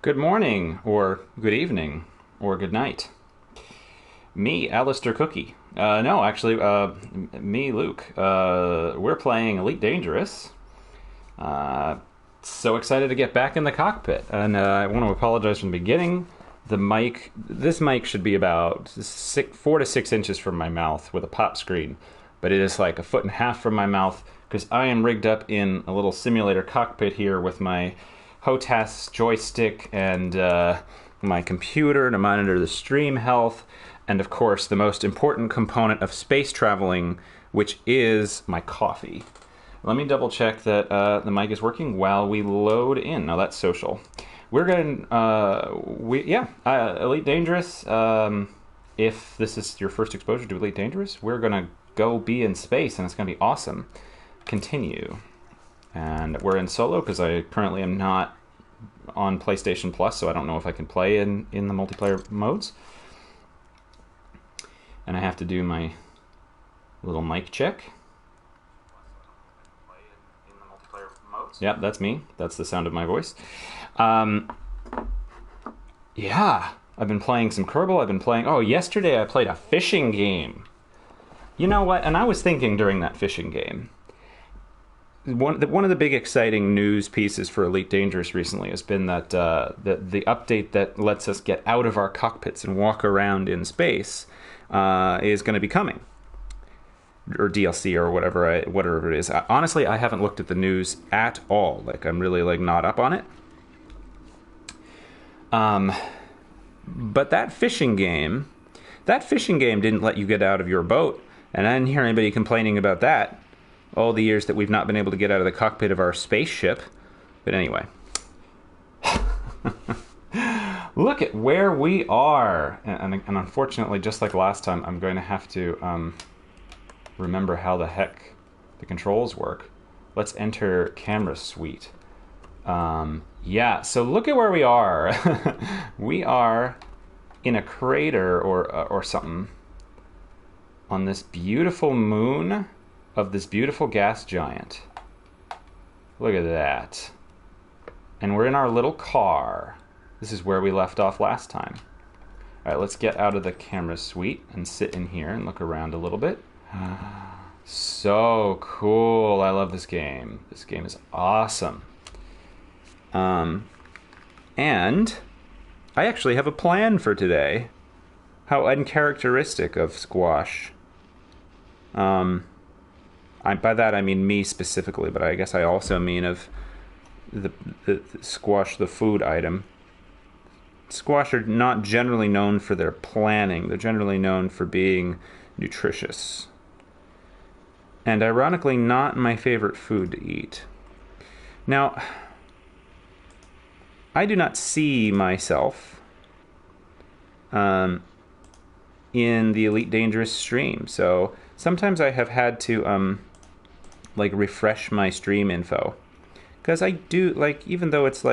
Good morning, or good evening, or good night. Me, Alistair Cookie. No, actually, me, Luke. We're playing Elite Dangerous. So excited to get back in the cockpit. And I want to apologize from the beginning. This mic should be about 4 to 6 inches from my mouth with a pop screen. But it is like 1.5 feet from my mouth because I am rigged up in a little simulator cockpit here with my HOTAS joystick and my computer to monitor the stream health, and of course the most important component of space traveling, which is my coffee. Let me double check that the mic is working while we load in. Now that's social. We're going Elite Dangerous. If this is your first exposure to Elite Dangerous, we're gonna go be in space, and it's gonna be awesome. Continue. And we're in solo because I currently am not on PlayStation Plus, so I don't know if I can play in the multiplayer modes. And I have to do my little mic check. Yep, that's me. That's the sound of my voice. Yeah, I've been playing some Kerbal. Yesterday I played a fishing game. You know what? And I was thinking during that fishing game, one of the big exciting news pieces for Elite Dangerous recently has been that the update that lets us get out of our cockpits and walk around in space is going to be coming, or DLC or whatever it is. Honestly, I haven't looked at the news at all. I'm really not up on it. But that fishing game didn't let you get out of your boat, and I didn't hear anybody complaining about that all the years that we've not been able to get out of the cockpit of our spaceship. But anyway. Look at where we are. And unfortunately, just like last time, I'm going to have to remember how the heck the controls work. Let's enter camera suite. So look at where we are. We are in a crater or something on this beautiful moon of this beautiful gas giant. Look at that. And we're in our little car. This is where we left off last time. All right, let's get out of the camera suite and sit in here and look around a little bit. So cool. I love this game. This game is awesome. And I actually have a plan for today. How uncharacteristic of Squash. By that I mean me specifically, but I guess I also mean of the Squash, the food item. Squash are not generally known for their planning. They're generally known for being nutritious. And ironically, not my favorite food to eat. Now, I do not see myself in the Elite Dangerous stream, so sometimes I have had to refresh my stream info, because I do, even though it's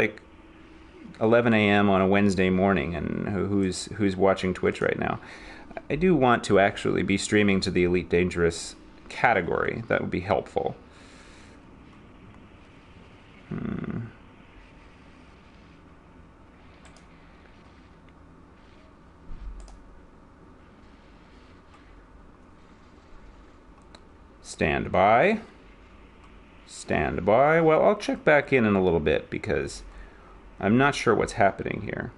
11 a.m. on a Wednesday morning, and who's watching Twitch right now, I do want to actually be streaming to the Elite Dangerous category. That would be helpful. Stand by. Well, I'll check back in a little bit because I'm not sure what's happening here.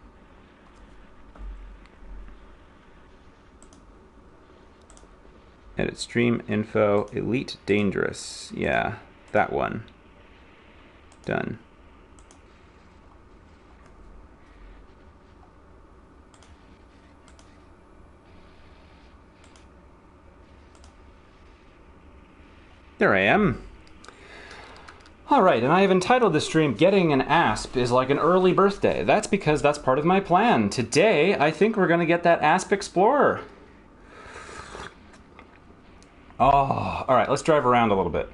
Edit stream info, Elite Dangerous. Yeah, that one. Done. There I am. Alright, and I have entitled this stream, Getting an Asp is like an early birthday. That's because that's part of my plan. Today, I think we're going to get that Asp-Explorer. Oh, alright, let's drive around a little bit.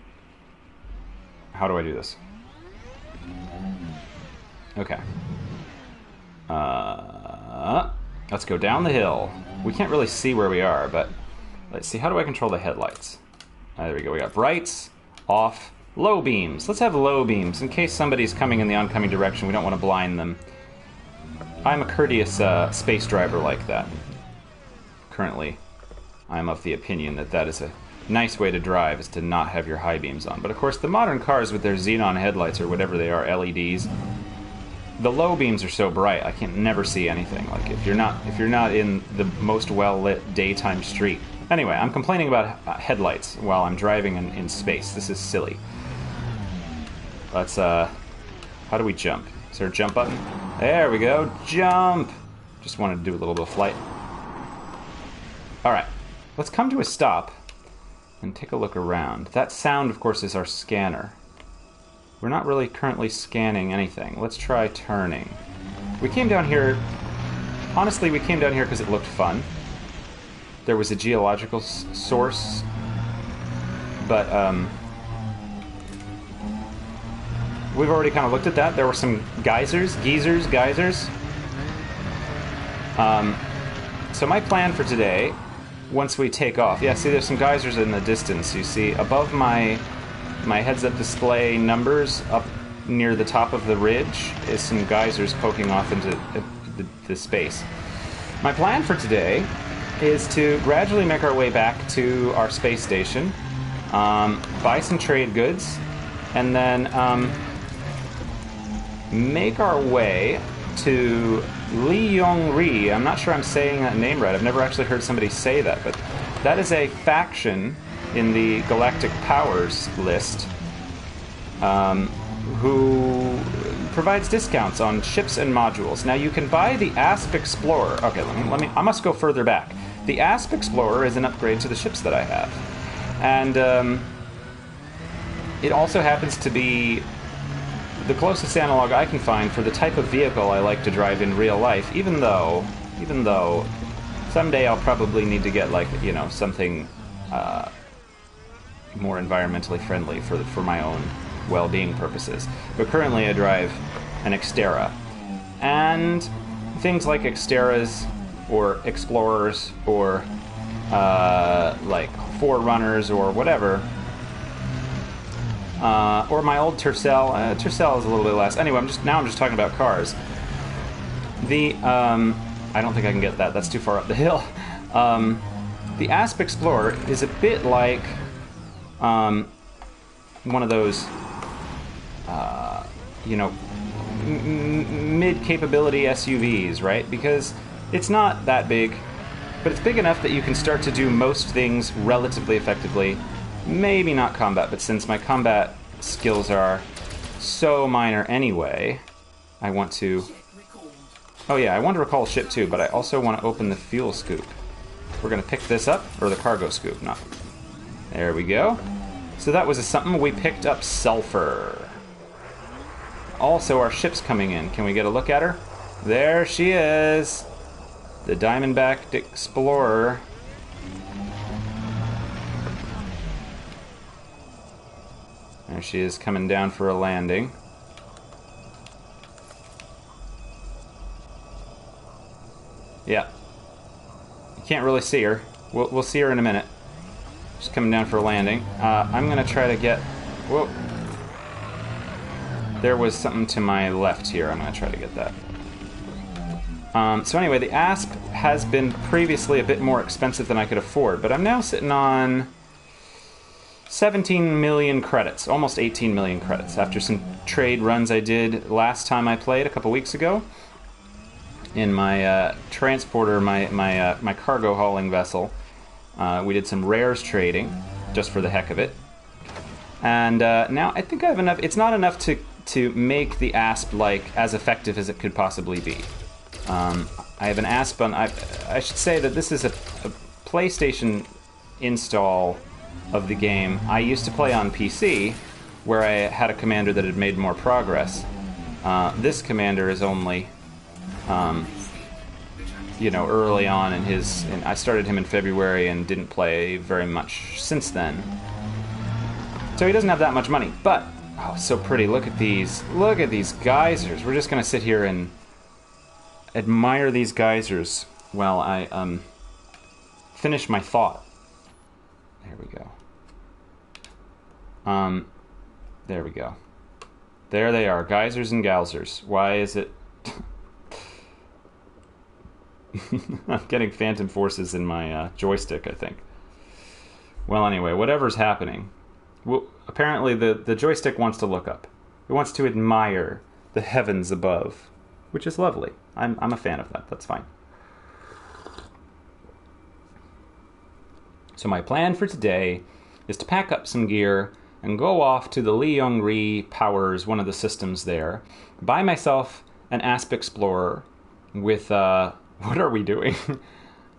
How do I do this? Okay. Let's go down the hill. We can't really see where we are, but let's see. How do I control the headlights? There we go. We got brights, off, low beams. Let's have low beams in case somebody's coming in the oncoming direction. We don't want to blind them. I'm a courteous space driver like that. Currently, I'm of the opinion that that is a nice way to drive, is to not have your high beams on. But of course, the modern cars with their xenon headlights, or whatever they are, LEDs, the low beams are so bright I can never see anything. Like if you're not in the most well lit daytime street. Anyway, I'm complaining about headlights while I'm driving in space. This is silly. Let's how do we jump? Is there a jump button? There we go. Jump! Just wanted to do a little bit of flight. Alright. Let's come to a stop and take a look around. That sound, of course, is our scanner. We're not really currently scanning anything. Let's try turning. We came down here... Honestly, we came down here because it looked fun. There was a geological source. But, we've already kind of looked at that. There were some geysers. So my plan for today, once we take off... Yeah, see, there's some geysers in the distance. You see, above my heads-up display numbers, up near the top of the ridge, is some geysers poking off into the space. My plan for today is to gradually make our way back to our space station, buy some trade goods, and then make our way to Li-Yong-Ri. I'm not sure I'm saying that name right. I've never actually heard somebody say that, but that is a faction in the Galactic Powers list who provides discounts on ships and modules. Now you can buy the Asp-Explorer. Okay, let me. I must go further back. The Asp-Explorer is an upgrade to the ships that I have, and it also happens to be the closest analog I can find for the type of vehicle I like to drive in real life. Even though someday I'll probably need to get, like, you know, something more environmentally friendly for my own well-being purposes. But currently I drive an Xterra. And things like Xterras or Explorers or like Forerunners or whatever, or my old Tercel. Tercel is a little bit less. Anyway, I'm just talking about cars. I don't think I can get that. That's too far up the hill. The Asp-Explorer is a bit like one of those, you know, mid-capability SUVs, right? Because it's not that big, but it's big enough that you can start to do most things relatively effectively. Maybe not combat, but since my combat skills are so minor anyway, I want to... Oh yeah, I want to recall a ship too, but I also want to open the fuel scoop. We're going to pick this up, or the cargo scoop, not... There we go. So that was something. We picked up sulfur. Also, our ship's coming in. Can we get a look at her? There she is! The Diamondback Explorer. There she is, coming down for a landing. Yeah. You can't really see her. We'll see her in a minute. She's coming down for a landing. I'm going to try to get... Whoa. There was something to my left here. I'm going to try to get that. So anyway, the Asp has been previously a bit more expensive than I could afford, but I'm now sitting on 17 million credits, almost 18 million credits, after some trade runs I did last time I played a couple weeks ago in my transporter, my cargo hauling vessel. We did some rares trading, just for the heck of it. And now I think I have enough. It's not enough to make the Asp like as effective as it could possibly be. I have an Asp on... I should say that this is a PlayStation install of the game. I used to play on PC, where I had a commander that had made more progress. This commander is only... you know, early on in his... And I started him in February and didn't play very much since then. So he doesn't have that much money, but... Oh, so pretty. Look at these. Look at these geysers. We're just going to sit here and admire these geysers while I finish my thought. There we go. There we go. There they are. Geysers and Galsers. Why is it... I'm getting phantom forces in my joystick, I think. Well, anyway, whatever's happening. Well, apparently the joystick wants to look up. It wants to admire the heavens above, which is lovely. I'm a fan of that. That's fine. So my plan for today is to pack up some gear and go off to the Liongri Powers, one of the systems there, buy myself an Asp-Explorer with, what are we doing?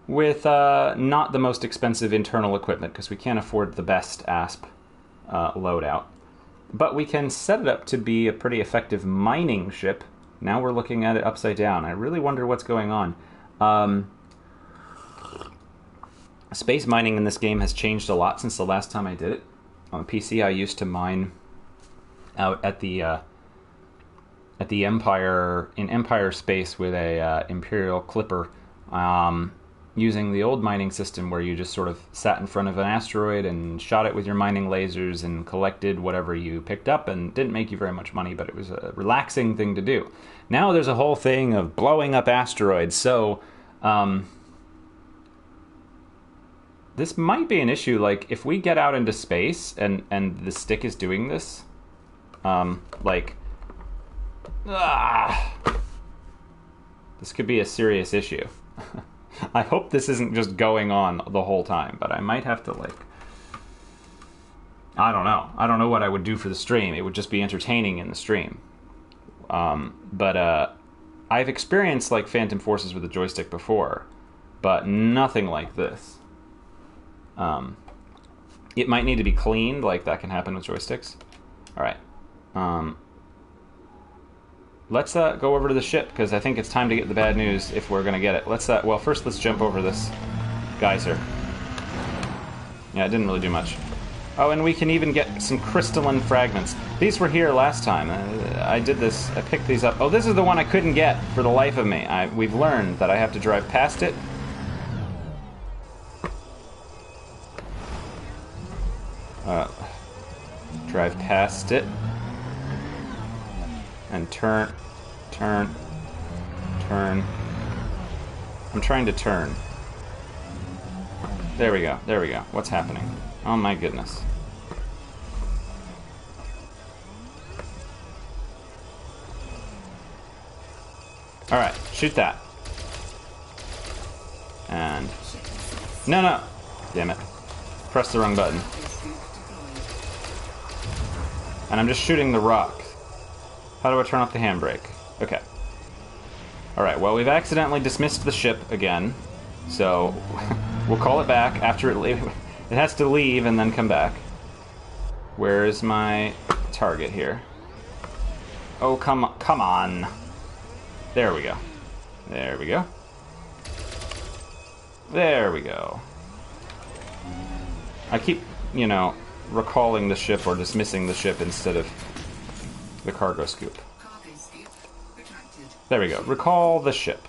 With not the most expensive internal equipment, because we can't afford the best Asp loadout. But we can set it up to be a pretty effective mining ship. Now we're looking at it upside down. I really wonder what's going on. Space mining in this game has changed a lot since the last time I did it. On PC, I used to mine out at the Empire, in Empire space with a Imperial Clipper, using the old mining system where you just sort of sat in front of an asteroid and shot it with your mining lasers and collected whatever you picked up, and didn't make you very much money, but it was a relaxing thing to do. Now there's a whole thing of blowing up asteroids, so this might be an issue. Like, if we get out into space and the stick is doing this, this could be a serious issue. I hope this isn't just going on the whole time, but I might have to, like, I don't know. I don't know what I would do for the stream. It would just be entertaining in the stream. But I've experienced, like, phantom forces with a joystick before, but nothing like this. It might need to be cleaned, like that can happen with joysticks. Alright. Let's go over to the ship, because I think it's time to get the bad news if we're going to get it. Let's, well, first let's jump over this geyser. Yeah, it didn't really do much. Oh, and we can even get some crystalline fragments. These were here last time. I did this, I picked these up. Oh, this is the one I couldn't get for the life of me. We've learned that I have to drive past it. Drive past it. And turn. I'm trying to turn. There we go. What's happening? Oh my goodness. Alright, shoot that. And... No! Damn it. Press the wrong button. And I'm just shooting the rock. How do I turn off the handbrake? Okay. Alright, well, we've accidentally dismissed the ship again. So, we'll call it back after it leaves. It has to leave and then come back. Where is my target here? Oh, come on. There we go. There we go. I keep, recalling the ship or dismissing the ship instead of the cargo scoop. There we go. Recall the ship.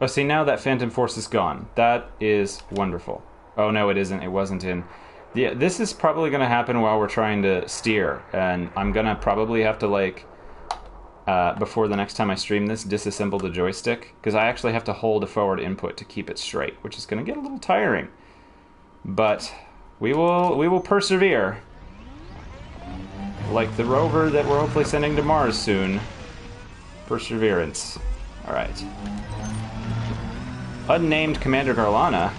Oh, see, now that Phantom Force is gone. That is wonderful. Oh, no, it isn't. It wasn't in... Yeah, this is probably going to happen while we're trying to steer, and I'm going to probably have to, like, before the next time I stream this, disassemble the joystick, because I actually have to hold a forward input to keep it straight, which is going to get a little tiring. But we will persevere. Like the rover that we're hopefully sending to Mars soon. Perseverance. Alright. Unnamed Commander Garlaana.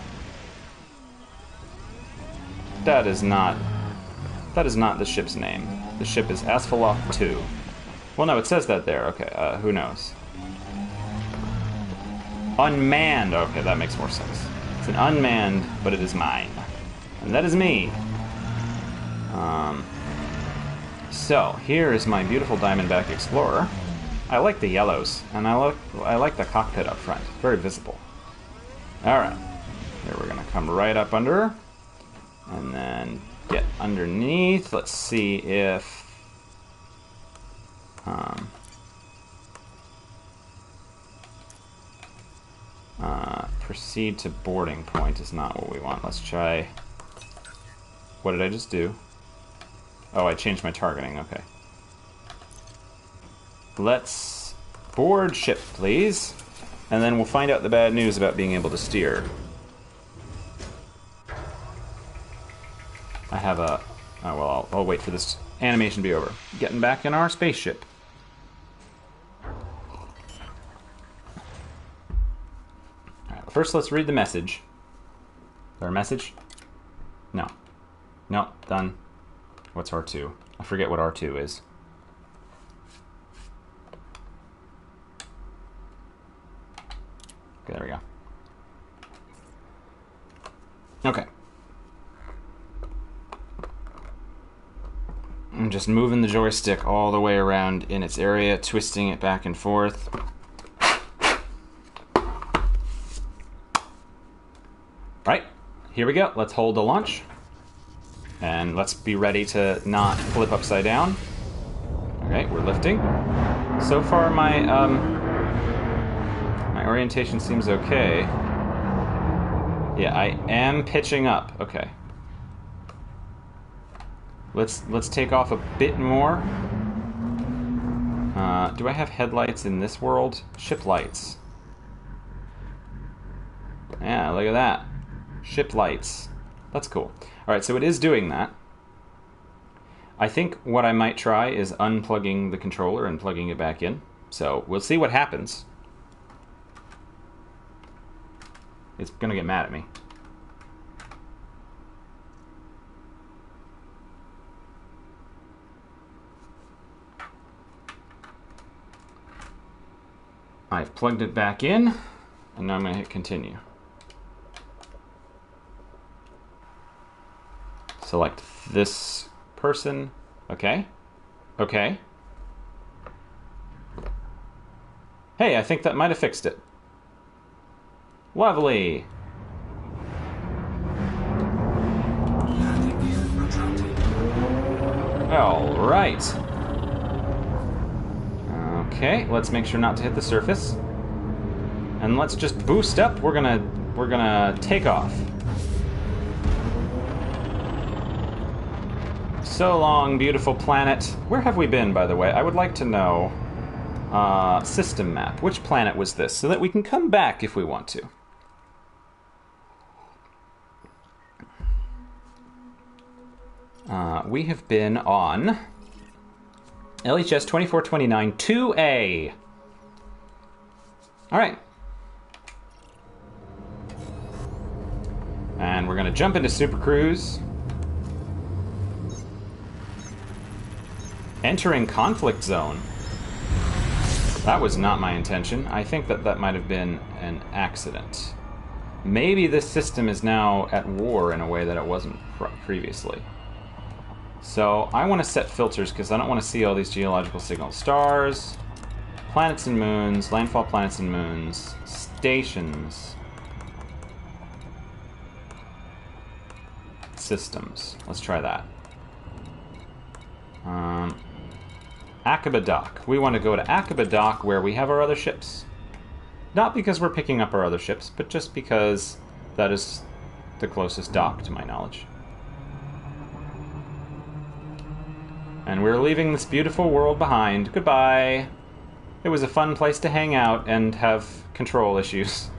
That is not the ship's name. The ship is Asphalok 2. Well, no, it says that there. Okay, who knows? Unmanned. Okay, that makes more sense. It's an unmanned, but it is mine. And that is me. So, here is my beautiful Diamondback Explorer. I like the yellows, and I like the cockpit up front. Very visible. Alright. Here we're going to come right up under her. And then get underneath. Let's see if... proceed to boarding point is not what we want. Let's try... What did I just do? Oh, I changed my targeting. Okay. Let's board ship, please. And then we'll find out the bad news about being able to steer. I have a... Oh, well, I'll wait for this animation to be over. Getting back in our spaceship. Alright, first let's read the message. Is there a message? No. No, done. What's R2? I forget what R2 is. Okay, there we go. Okay. I'm just moving the joystick all the way around in its area, twisting it back and forth. Right, here we go. Let's hold the launch. And let's be ready to not flip upside down. Alright, we're lifting. So far my orientation seems okay. Yeah, I am pitching up. Okay. Let's take off a bit more. Do I have headlights in this world? Ship lights. Yeah, look at that. Ship lights. That's cool. Alright, so it is doing that. I think what I might try is unplugging the controller and plugging it back in. So we'll see what happens. It's gonna get mad at me. I've plugged it back in, and now I'm going to hit continue. Select this person. Okay. Okay. Hey, I think that might have fixed it. Lovely. All right. Okay, let's make sure not to hit the surface. And let's just boost up. We're gonna take off. So long, beautiful planet. Where have we been, by the way? I would like to know. System map. Which planet was this? So that we can come back if we want to. We have been on LHS 2429 2A. All right. And we're going to jump into Super Cruise. Entering conflict zone. That was not my intention. I think that might have been an accident. Maybe this system is now at war in a way that it wasn't previously. So I want to set filters because I don't want to see all these geological signals. Stars, planets and moons, landfall planets and moons, stations, systems. Let's try that. Aqaba Dock. We want to go to Aqaba Dock where we have our other ships. Not because we're picking up our other ships, but just because that is the closest dock to my knowledge. And we're leaving this beautiful world behind. Goodbye. It was a fun place to hang out and have control issues.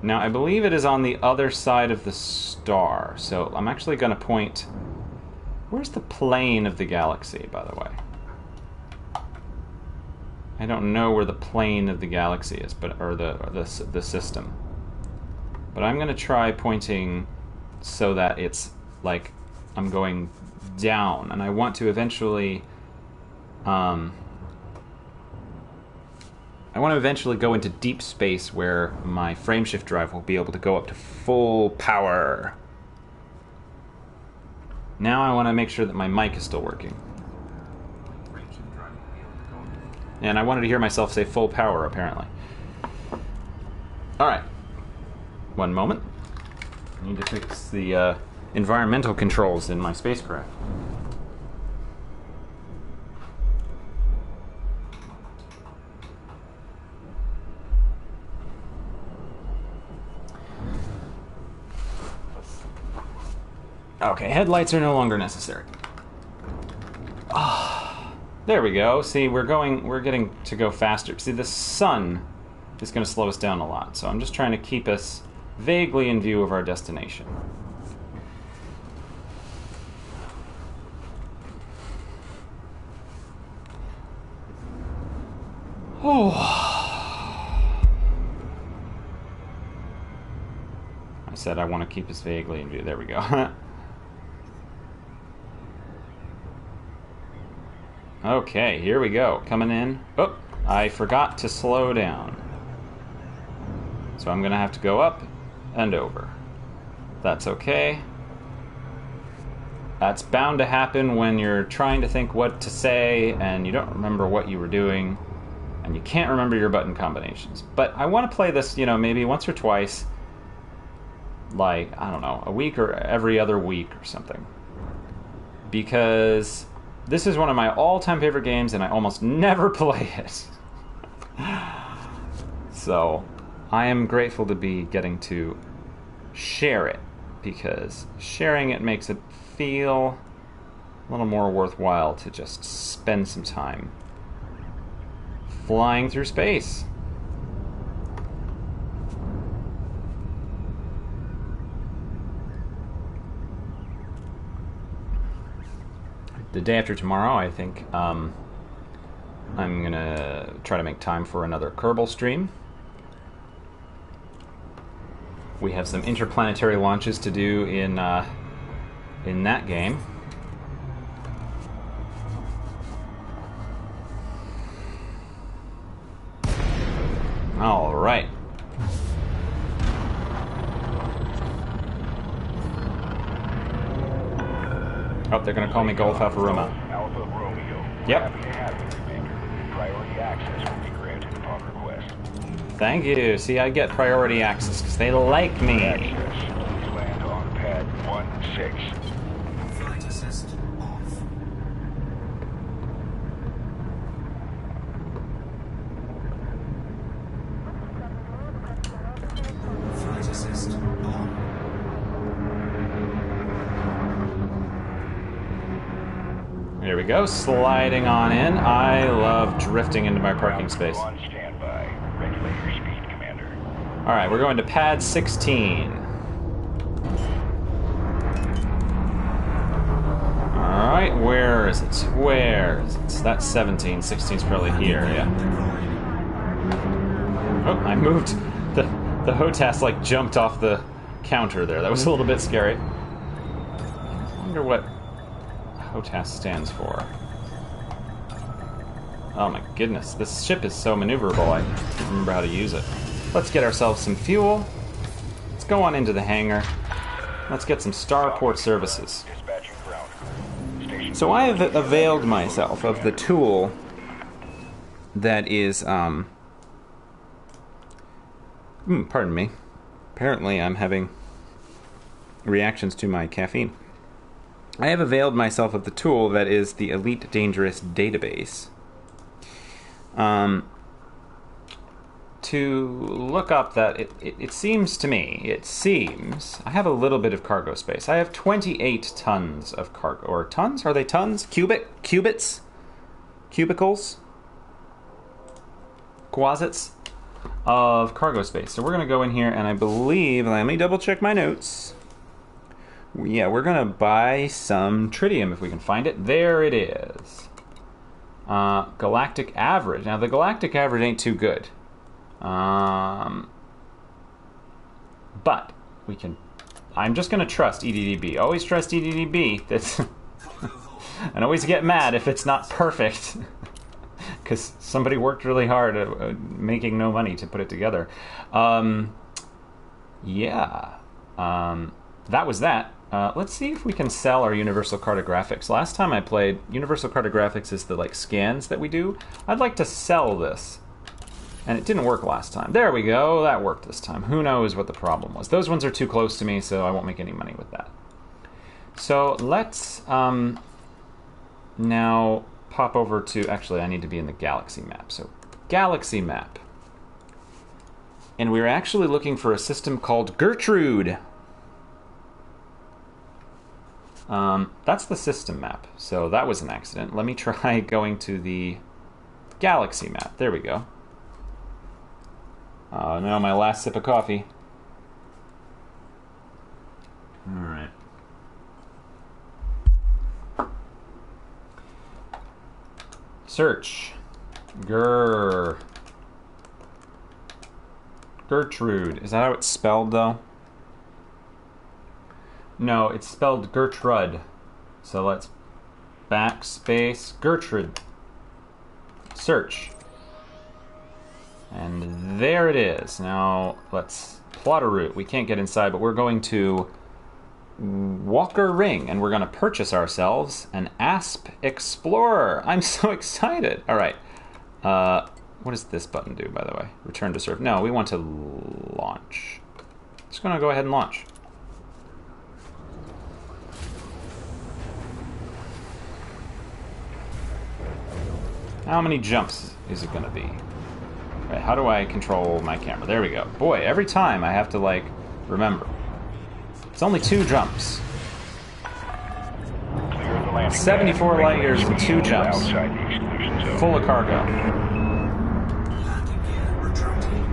Now, I believe it is on the other side of the star, so I'm actually going to point... Where's the plane of the galaxy, by the way? I don't know where the plane of the galaxy is, but or the system. But I'm going to try pointing so that it's like I'm going down, and I want to eventually go into deep space where my frameshift drive will be able to go up to full power. Now I want to make sure that my mic is still working. And I wanted to hear myself say full power, apparently. Alright. One moment. I need to fix the environmental controls in my spacecraft. Okay, headlights are no longer necessary. Ah. There we go. See, we're getting to go faster. See, the sun is going to slow us down a lot, so I'm just trying to keep us vaguely in view of our destination. Oh. I said I want to keep us vaguely in view. There we go. Okay, here we go. Coming in. Oh, I forgot to slow down. So I'm going to have to go up and over. That's okay. That's bound to happen when you're trying to think what to say and you don't remember what you were doing and you can't remember your button combinations. But I want to play this, you know, maybe once or twice, like, I don't know, a week or every other week or something. Because this is one of my all-time favorite games, and I almost never play it. So, I am grateful to be getting to share it, because sharing it makes it feel a little more worthwhile to just spend some time flying through space. The day after tomorrow, I think I'm gonna try to make time for another Kerbal stream. We have some interplanetary launches to do in that game. All right. Oh, they're going to call me Golf Alpha Romeo. Alpha Romeo. Yep. Happy to have you, Maker. Priority access will be granted upon request. Thank you. See, I get priority access because they like me. Access. Please land on pad 16. Flight assist off. Flight assist on. There we go, sliding on in. I love drifting into my parking space. On standby. Regulate your speed, Commander. All right, we're going to pad 16. All right, where is it? Where is it? That's 17. 16's probably here, yeah. Oh, I moved. The HOTAS like jumped off the counter there. That was a little bit scary. I wonder what HOTAS stands for. Oh my goodness, this ship is so maneuverable, I don't remember how to use it. Let's get ourselves some fuel. Let's go on into the hangar. Let's get some starport services. Dispatching ground crew. Station So I have availed myself of the tool that is, pardon me. Apparently I'm having reactions to my caffeine. I have availed myself of the tool that is the Elite Dangerous Database to look up that it seems to me, I have a little bit of cargo space. I have 28 tons of cargo, or tons? Are they tons? Cubits? Cubicles? Quasits? Of cargo space. So we're going to go in here and I believe, let me double check my notes. Yeah, we're going to buy some tritium if we can find it. There it is. Galactic average. Now, the galactic average ain't too good. But we can... I'm just going to trust EDDB. Always trust EDDB. That's and always get mad if it's not perfect. Because somebody worked really hard at making no money to put it together. That was that. Let's see if we can sell our Universal Cartographics. Last time I played, Universal Cartographics is the scans that we do. I'd like to sell this. And it didn't work last time. There we go, that worked this time. Who knows what the problem was. Those ones are too close to me, so I won't make any money with that. So let's now pop over to, actually I need to be in the galaxy map. So galaxy map. And we're actually looking for a system called Gertrude. That's the system map, so that was an accident. Let me try going to the galaxy map. There we go. Oh no, my last sip of coffee. Alright. Search. Gertrude. Is that how it's spelled, though? No, it's spelled Gertrude. So let's backspace Gertrude. Search. And there it is. Now, let's plot a route. We can't get inside, but we're going to Walker Ring, and we're going to purchase ourselves an Asp-Explorer. I'm so excited. All right. What does this button do, by the way? Return to serve. No, we want to launch. Just going to go ahead and launch. How many jumps is it going to be? Right, how do I control my camera? There we go. Boy, every time I have to, like, remember. It's only 2 jumps. 74 light years and 2 jumps. Full of cargo. Landing gear retracting.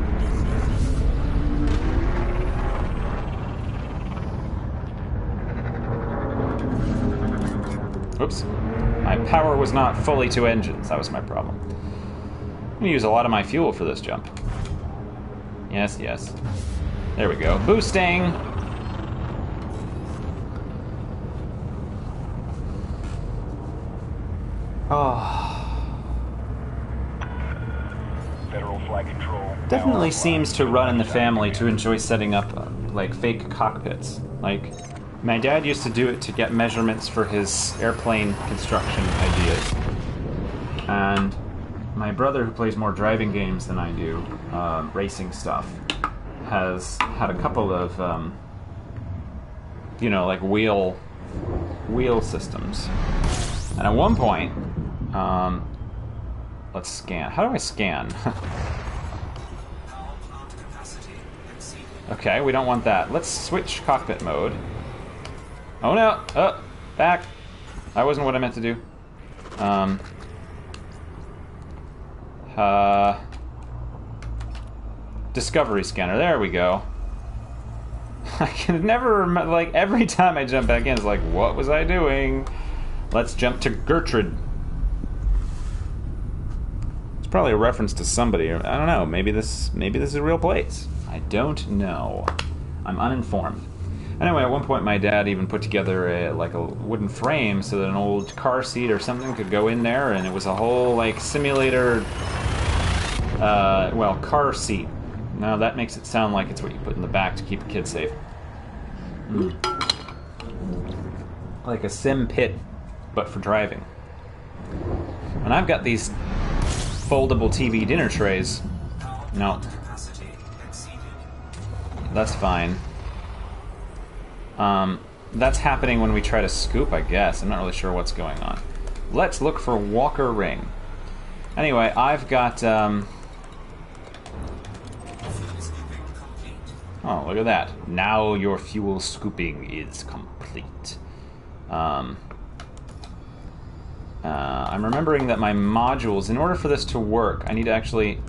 Oops. My power was not fully to engines. That was my problem. I'm going to use a lot of my fuel for this jump. Yes, yes. There we go. Boosting! Oh. Federal flight control. Definitely seems to run in the family to enjoy setting up, like, fake cockpits. Like, my dad used to do it to get measurements for his airplane construction ideas. And my brother, who plays more driving games than I do, racing stuff, has had a couple of, you know, like wheel systems. And at one point, let's scan. How do I scan? Power plant capacity exceeded. Okay, we don't want that. Let's switch cockpit mode. Oh no! Oh, back! That wasn't what I meant to do. Discovery scanner. There we go. I can never remember, like, every time I jump back in, it's like, what was I doing? Let's jump to Gertrude. It's probably a reference to somebody. I don't know. Maybe this is a real place. I don't know. I'm uninformed. Anyway, at one point my dad even put together a wooden frame so that an old car seat or something could go in there, and it was a whole, like, simulator, car seat. Now that makes it sound like it's what you put in the back to keep a kid safe. Like a sim pit, but for driving. And I've got these foldable TV dinner trays. No. Capacity exceeded. That's fine. That's happening when we try to scoop, I guess. I'm not really sure what's going on. Let's look for Walker Ring. Anyway, I've got, Fuel scooping complete. oh, look at that. Now your fuel scooping is complete. I'm remembering that my modules, in order for this to work, I need to actually,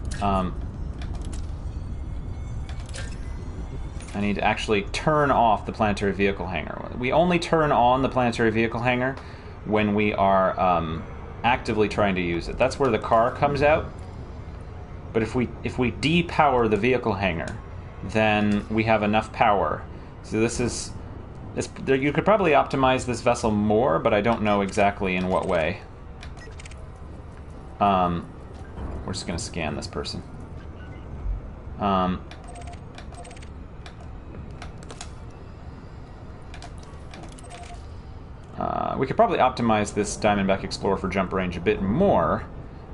turn off the planetary vehicle hangar. We only turn on the planetary vehicle hangar when we are actively trying to use it. That's where the car comes out. But if we depower the vehicle hangar, then we have enough power. So you could probably optimize this vessel more, but I don't know exactly in what way. We're just going to scan this person. We could probably optimize this Diamondback Explorer for jump range a bit more,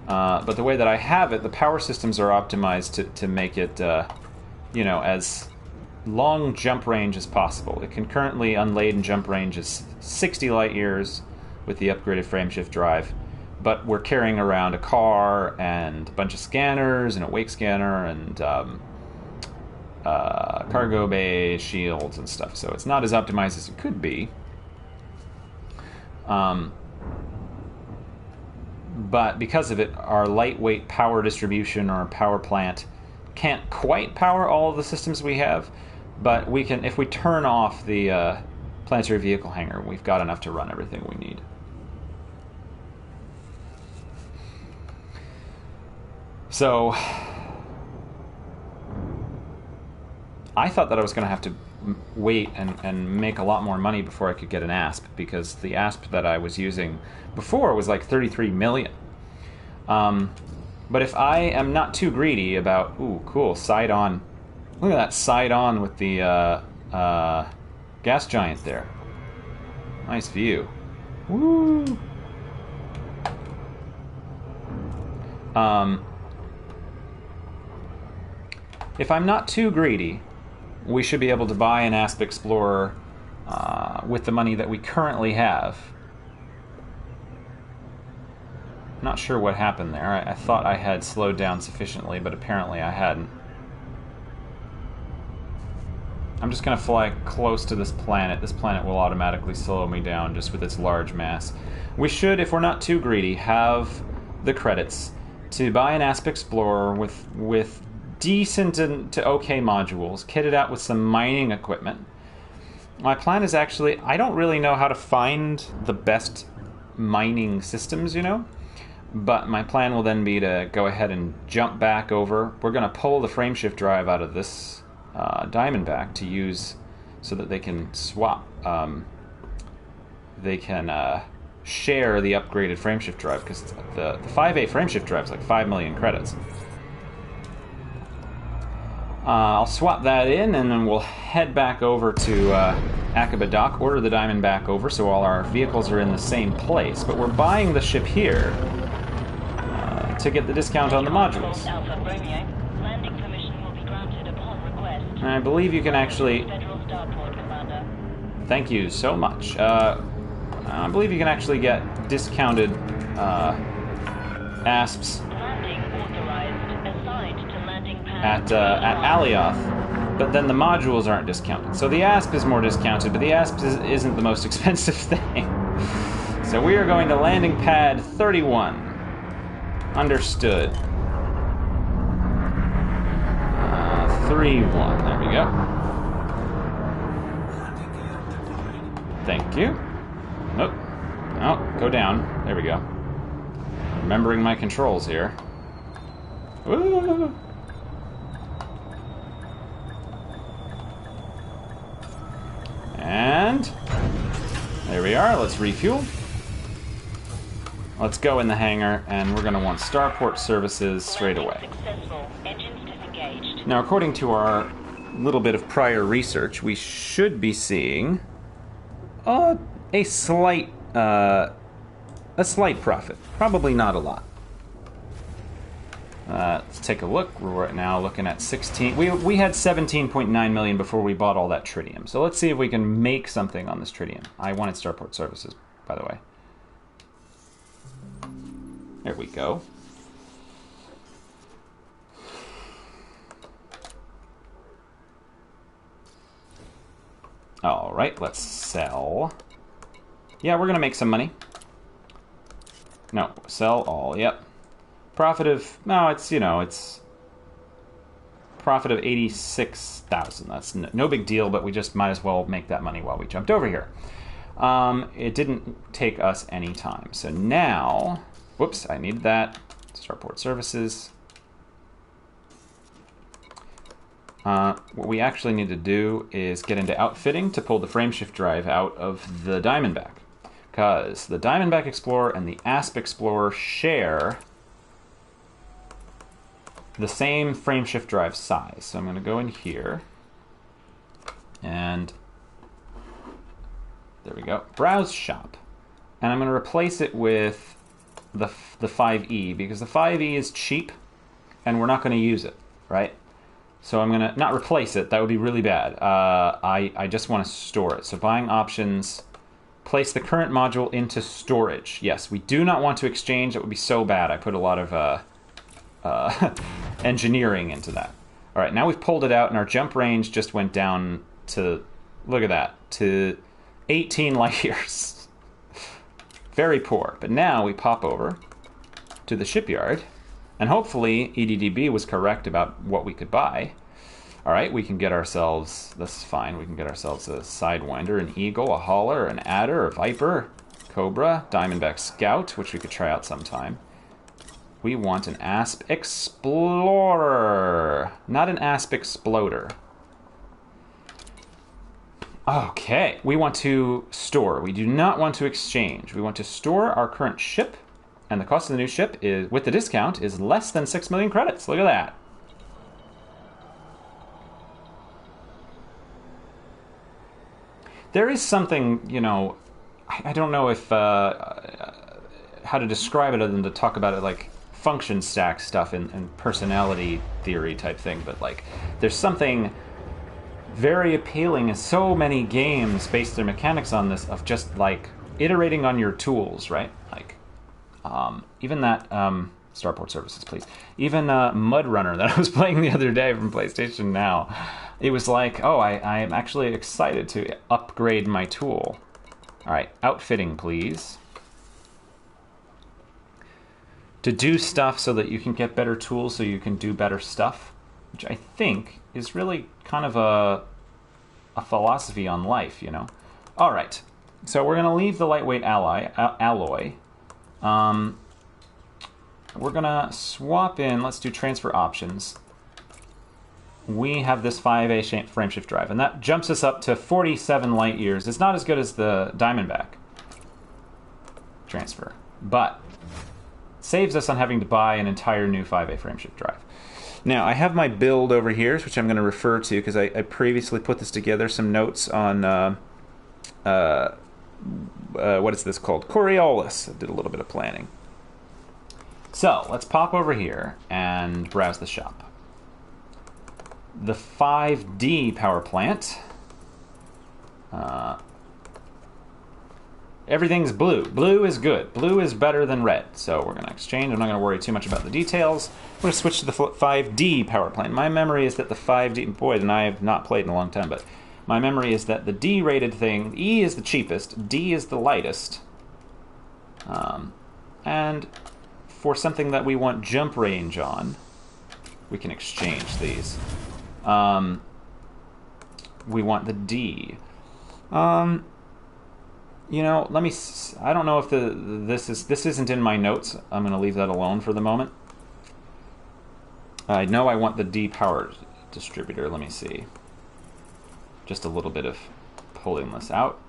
but the way that I have it, the power systems are optimized to make it, as long jump range as possible. It can currently unladen jump range is 60 light years with the upgraded frameshift drive, but we're carrying around a car and a bunch of scanners and a wake scanner and cargo bay shields and stuff, so it's not as optimized as it could be. But because of it, our lightweight power distribution or power plant can't quite power all of the systems we have. But we can, if we turn off the planetary vehicle hangar, we've got enough to run everything we need. So I thought that I was going to have to wait and make a lot more money before I could get an Asp, because the Asp that I was using before was like 33 million. But if I am not too greedy about, ooh, cool, side on. Look at that side on with the gas giant there. Nice view. Woo! If I'm not too greedy, we should be able to buy an Asp-Explorer with the money that we currently have. Not sure what happened there. I thought I had slowed down sufficiently, but apparently I hadn't. I'm just going to fly close to this planet. This planet will automatically slow me down just with its large mass. We should, if we're not too greedy, have the credits to buy an Asp-Explorer with decent to okay modules, kitted out with some mining equipment. My plan is actually, I don't really know how to find the best mining systems, you know? But my plan will then be to go ahead and jump back over. We're going to pull the frameshift drive out of this Diamondback to use so that they can swap. They can share the upgraded frameshift drive, because the 5A frameshift drive is like 5 million credits. I'll swap that in, and then we'll head back over to Aqaba Dock, order the Diamondback over so all our vehicles are in the same place. But we're buying the ship here to get the discount on the modules. And I believe you can actually... Thank you so much. I believe you can actually get discounted Asps at Alioth, but then the modules aren't discounted. So the Asp is more discounted, but the Asp isn't the most expensive thing. So we are going to landing pad 31. Understood. 3-1. There we go. Thank you. Nope. Oh, go down. There we go. Remembering my controls here. Woo! And there we are. Let's refuel. Let's go in the hangar, and we're going to want starport services straight away. Now, according to our little bit of prior research, we should be seeing a slight profit. Probably not a lot. Let's take a look. We're right now looking at 16. We had 17.9 million before we bought all that tritium. So let's see if we can make something on this tritium. I wanted starport services, by the way. There we go. All right, let's sell. Yeah, we're gonna make some money. No, sell all. Yep. Profit of, no, it's, you know, it's profit of 86,000. That's no big deal, but we just might as well make that money while we jumped over here. It didn't take us any time. So now, whoops, I needed that. Starport services. What we actually need to do is get into outfitting to pull the frameshift drive out of the Diamondback, because the Diamondback Explorer and the Asp-Explorer share the same frameshift drive size. So I'm going to go in here, and there we go, browse shop, and I'm going to replace it with the 5E, because the 5E is cheap and we're not going to use it, right? So I'm going to not replace it. That would be really bad. I just want to store it. So buying options, place the current module into storage. Yes, we do not want to exchange. That would be so bad. I put a lot of engineering into that. All right, now we've pulled it out, and our jump range just went down to, look at that, to 18 light years. Very poor. But now we pop over to the shipyard, and hopefully EDDB was correct about what we could buy. All right, we can get ourselves, this is fine, we can get ourselves a Sidewinder, an Eagle, a Hauler, an Adder, a Viper, Cobra, Diamondback Scout, which we could try out sometime. We want an Asp-Explorer, not an Asp-Exploder. Okay, we want to store. We do not want to exchange. We want to store our current ship, and the cost of the new ship is, with the discount, is less than 6 million credits. Look at that. There is something, you know, I don't know if how to describe it other than to talk about it like function stack stuff and personality theory type thing, but like there's something very appealing in so many games based their mechanics on this of just like iterating on your tools, right? Like even that Starport Services, please. Even Mud Runner that I was playing the other day from PlayStation Now. It was like, oh, I am actually excited to upgrade my tool. All right, outfitting, please. To do stuff so that you can get better tools so you can do better stuff, which I think is really kind of a philosophy on life, you know? All right, so we're going to leave the lightweight alloy. We're going to swap in, let's do transfer options. We have this 5A frameshift drive, and that jumps us up to 47 light years. It's not as good as the Diamondback transfer, but saves us on having to buy an entire new 5A frameshift drive. Now, I have my build over here, which I'm going to refer to because I previously put this together, some notes on, what is this called? Coriolis. I did a little bit of planning. So, let's pop over here and browse the shop. The 5D power plant. Everything's blue. Blue is good. Blue is better than red. So we're going to exchange. I'm not going to worry too much about the details. We're going to switch to the 5D power plant. My memory is that the 5D... Boy, and I have not played in a long time, but my memory is that the D-rated thing... E is the cheapest. D is the lightest. And for something that we want jump range on, we can exchange these. We want the D. You know, let me... I don't know if this isn't in my notes. I'm going to leave that alone for the moment. I know I want the D power distributor. Let me see. Just a little bit of pulling this out.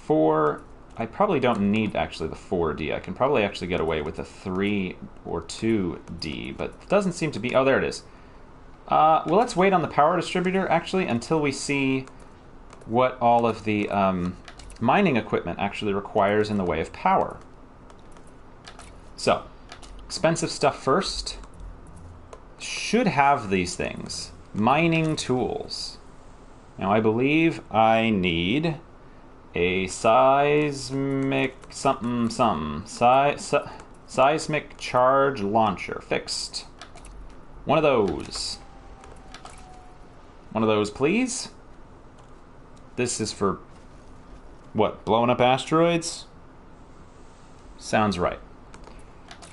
I probably don't need actually the 4D. I can probably actually get away with the 3 or 2D, but it doesn't seem to be... Oh, there it is. Well, let's wait on the power distributor, actually, until we see what all of the mining equipment actually requires in the way of power. So, expensive stuff first. Should have these things. Mining tools. Now, I believe I need a seismic seismic charge launcher. Fixed. One of those. One of those, please. This is for, what, blowing up asteroids? Sounds right.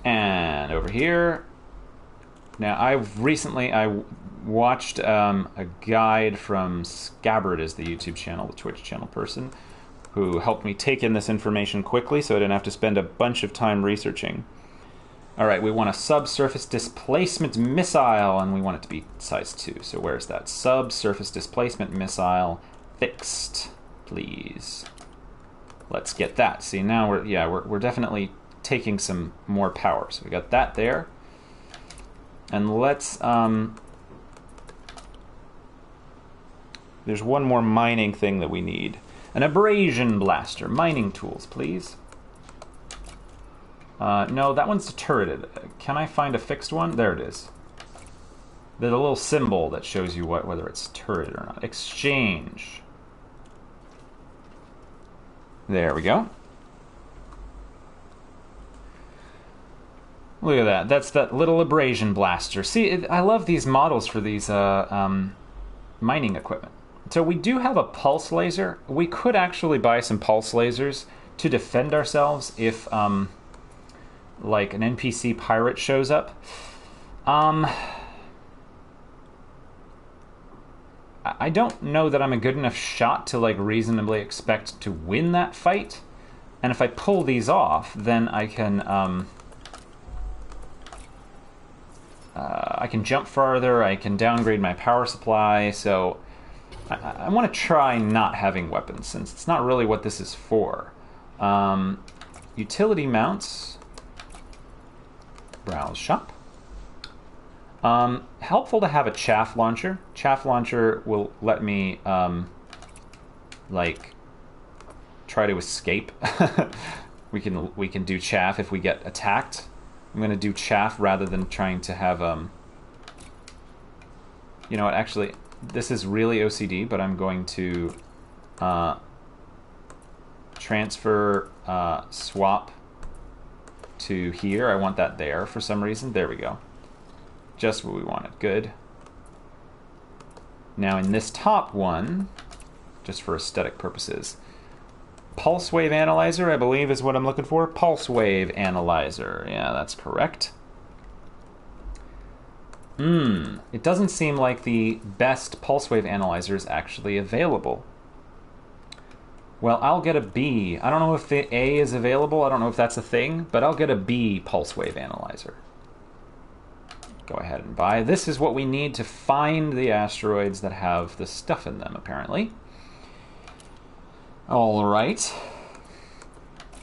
And over here. Now, I watched a guide from Scabbard, is the YouTube channel, the Twitch channel person, who helped me take in this information quickly so I didn't have to spend a bunch of time researching. All right, we want a subsurface displacement missile, and we want it to be size 2. So where's that? Subsurface displacement missile fixed, please. Let's get that. See, now we're definitely taking some more power. So we got that there. And let's there's one more mining thing that we need. An abrasion blaster. Mining tools, please. No, that one's turreted. Can I find a fixed one? There it is. There's a little symbol that shows you whether it's turreted or not. Exchange. There we go. Look at that. That's that little abrasion blaster. See, I love these models for these mining equipment. So we do have a pulse laser. We could actually buy some pulse lasers to defend ourselves if like an NPC pirate shows up. I don't know that I'm a good enough shot to like reasonably expect to win that fight. And if I pull these off, then I can jump farther. I can downgrade my power supply. So I want to try not having weapons, since it's not really what this is for. Utility mounts. Browse shop. Helpful to have a chaff launcher. Chaff launcher will let me like try to escape. we can do chaff if we get attacked. I'm going to do chaff rather than trying to have you know what, actually this is really OCD, but I'm going to transfer swap to here. I want that there for some reason. There we go. Just what we wanted. Good. Now in this top one, just for aesthetic purposes, pulse wave analyzer, I believe, is what I'm looking for. Pulse wave analyzer. Yeah, that's correct. It doesn't seem like the best pulse wave analyzer is actually available. Well, I'll get a B. I don't know if the A is available. I don't know if that's a thing, but I'll get a B pulse wave analyzer. Go ahead and buy. This is what we need to find the asteroids that have the stuff in them, apparently. All right.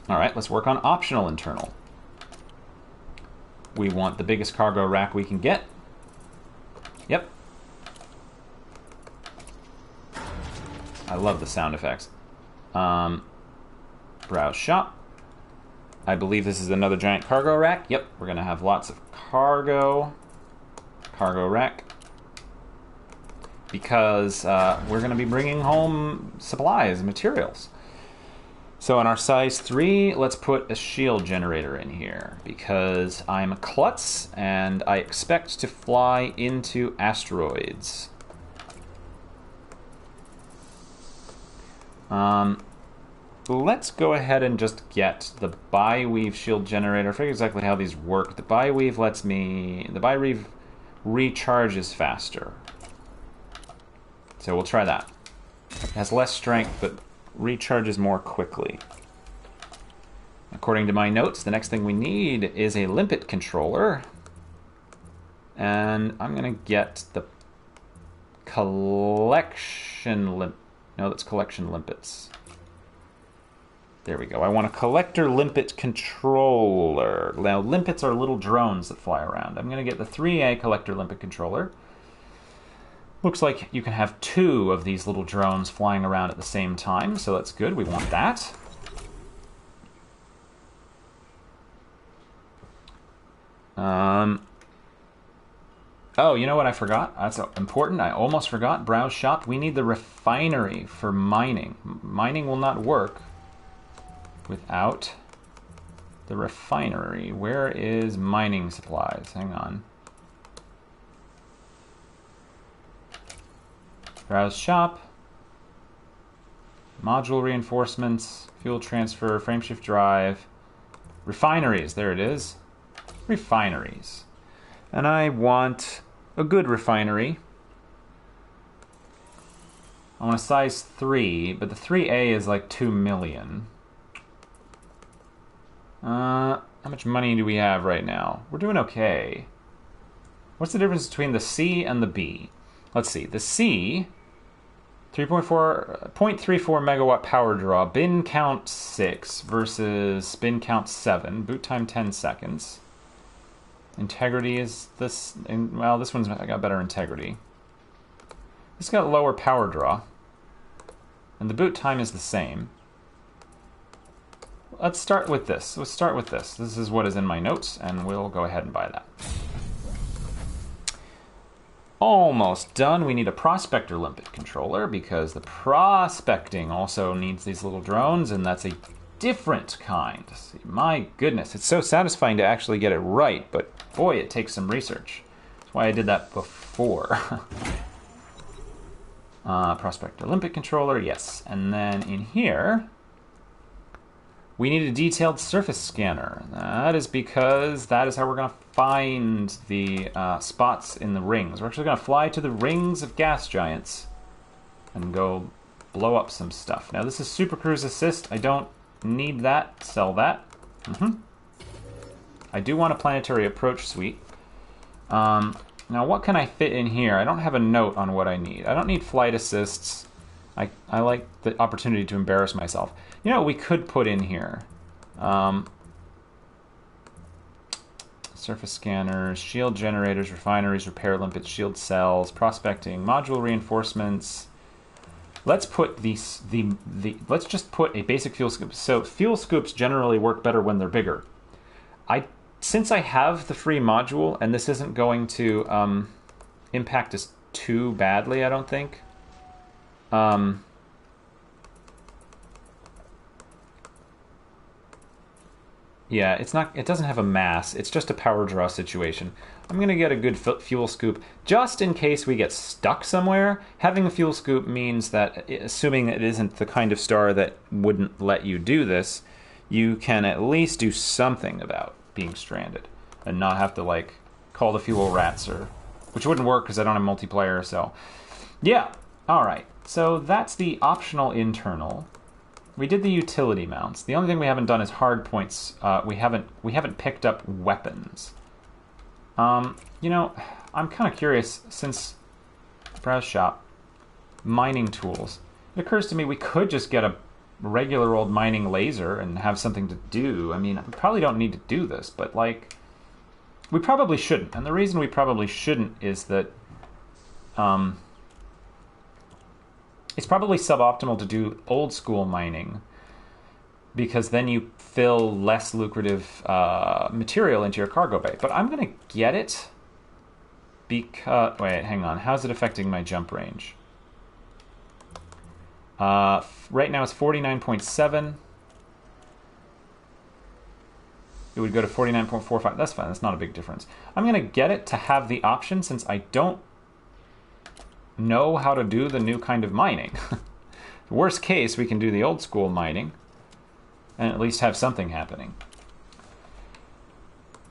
All right, let's work on optional internal. We want the biggest cargo rack we can get. Yep. I love the sound effects. Browse shop. I believe this is another giant cargo rack. Yep, we're going to have lots of cargo rack, because we're going to be bringing home supplies and materials. So in our size 3, let's put a shield generator in here, because I'm a klutz and I expect to fly into asteroids. Let's go ahead and just get the bi-weave shield generator. I forget exactly how these work. The bi-weave recharges faster. So we'll try that. It has less strength, but recharges more quickly. According to my notes, the next thing we need is a Limpet Controller. And I'm going to get the collection No, that's collection Limpets. There we go. I want a collector Limpet Controller. Now, Limpets are little drones that fly around. I'm going to get the 3A collector Limpet Controller. Looks like you can have 2 of these little drones flying around at the same time, so that's good. We want that. Oh, you know what I forgot? That's important. I almost forgot. Browse shop. We need the refinery for mining. Mining will not work without the refinery. Where is mining supplies? Hang on. Browse shop. Module reinforcements. Fuel transfer. Frameshift drive. Refineries. There it is. Refineries. And I want a good refinery. I want a size 3, but the 3A is like 2 million. How much money do we have right now? We're doing okay. What's the difference between the C and the B? Let's see. The C, 0.34 megawatt power draw, bin count 6 versus bin count 7, boot time 10 seconds. Integrity is this, well, this one's got better integrity. This got lower power draw, and the boot time is the same. Let's start with this. Let's start with this. This is what is in my notes, and we'll go ahead and buy that. Almost done. We need a prospector Limpet Controller, because the prospecting also needs these little drones, and that's a different kind. See, my goodness, it's so satisfying to actually get it right, but boy, it takes some research. That's why I did that before. Prospector Limpet Controller, yes. And then in here, We need a detailed surface scanner. That is because that is how we're going to find the spots in the rings. We're actually going to fly to the rings of gas giants and go blow up some stuff. Now, this is Super Cruise Assist. I don't need that. Sell that. I do want a planetary approach suite. Now, what can I fit in here? I don't have a note on what I need. I don't need flight assists. I like the opportunity to embarrass myself. You know what we could put in here? Surface scanners, shield generators, refineries, repair limpets, shield cells, prospecting, module reinforcements. Let's put let's just put a basic fuel scoop. So fuel scoops generally work better when they're bigger. Since I have the free module, and this isn't going to impact us too badly, I don't think. Yeah, it doesn't have a mass. It's just a power draw situation. I'm going to get a good fuel scoop. Just in case we get stuck somewhere, having a fuel scoop means that, assuming it isn't the kind of star that wouldn't let you do this, you can at least do something about being stranded and not have to, like, call the fuel rats, which wouldn't work because I don't have multiplayer, so... Yeah, alright. So that's the optional internal. We did the utility mounts. The only thing we haven't done is hard points. We haven't picked up weapons. You know, I'm kind of curious, since browse shop, mining tools. It occurs to me we could just get a regular old mining laser and have something to do. I mean, we probably don't need to do this, but, like, we probably shouldn't. And the reason we probably shouldn't is that it's probably suboptimal to do old school mining, because then you fill less lucrative material into your cargo bay. But I'm going to get it because... Wait, hang on. How's it affecting my jump range? Right now it's 49.7. It would go to 49.45. That's fine. That's not a big difference. I'm going to get it to have the option, since I don't know how to do the new kind of mining. Worst case, we can do the old school mining and at least have something happening.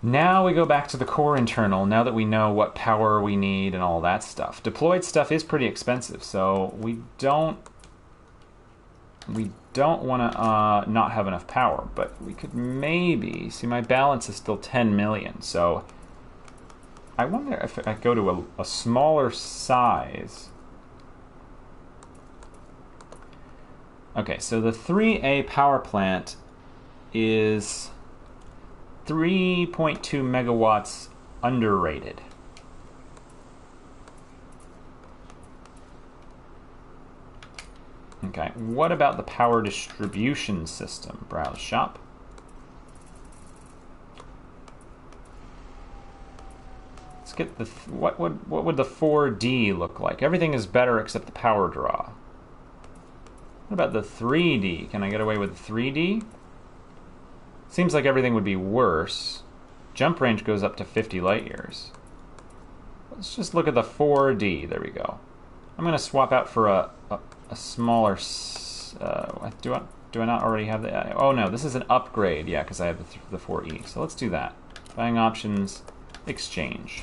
Now we go back to the core internal, now that we know what power we need and all that stuff. Deployed stuff is pretty expensive, so we don't want to not have enough power, but we could maybe... See, my balance is still 10 million, so I wonder if I go to a smaller size. Okay, so the 3A power plant is 3.2 megawatts underrated. Okay, what about the power distribution system? Browse shop. Let's get the... What would the 4D look like? Everything is better except the power draw. What about the 3D? Can I get away with the 3D? Seems like everything would be worse. Jump range goes up to 50 light years. Let's just look at the 4D. There we go. I'm going to swap out for a smaller... do I not already have the... Oh no, this is an upgrade. Yeah, because I have the 4E. So let's do that. Buying options... Exchange.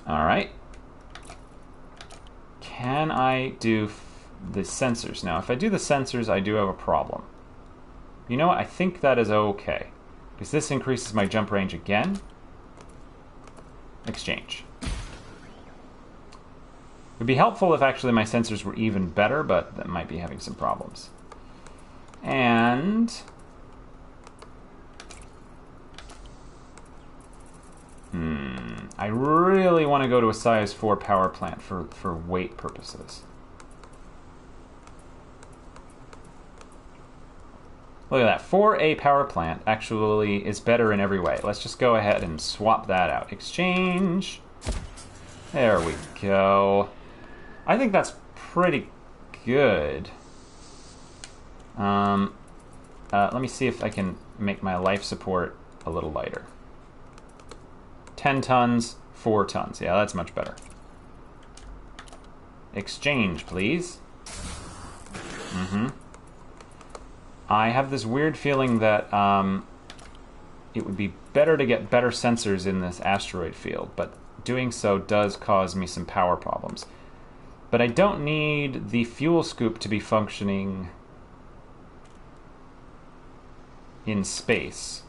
Alright. Can I do the sensors? Now, if I do the sensors, I do have a problem. You know what? I think that is okay, because this increases my jump range again. Exchange. It would be helpful if actually my sensors were even better, but that might be having some problems. And... I really want to go to a size 4 power plant for weight purposes. Look at that. 4A power plant actually is better in every way. Let's just go ahead and swap that out. Exchange. There we go. I think that's pretty good. Let me see if I can make my life support a little lighter. 10 tons, 4 tons. Yeah, that's much better. Exchange, please. I have this weird feeling that it would be better to get better sensors in this asteroid field, but doing so does cause me some power problems. But I don't need the fuel scoop to be functioning in space.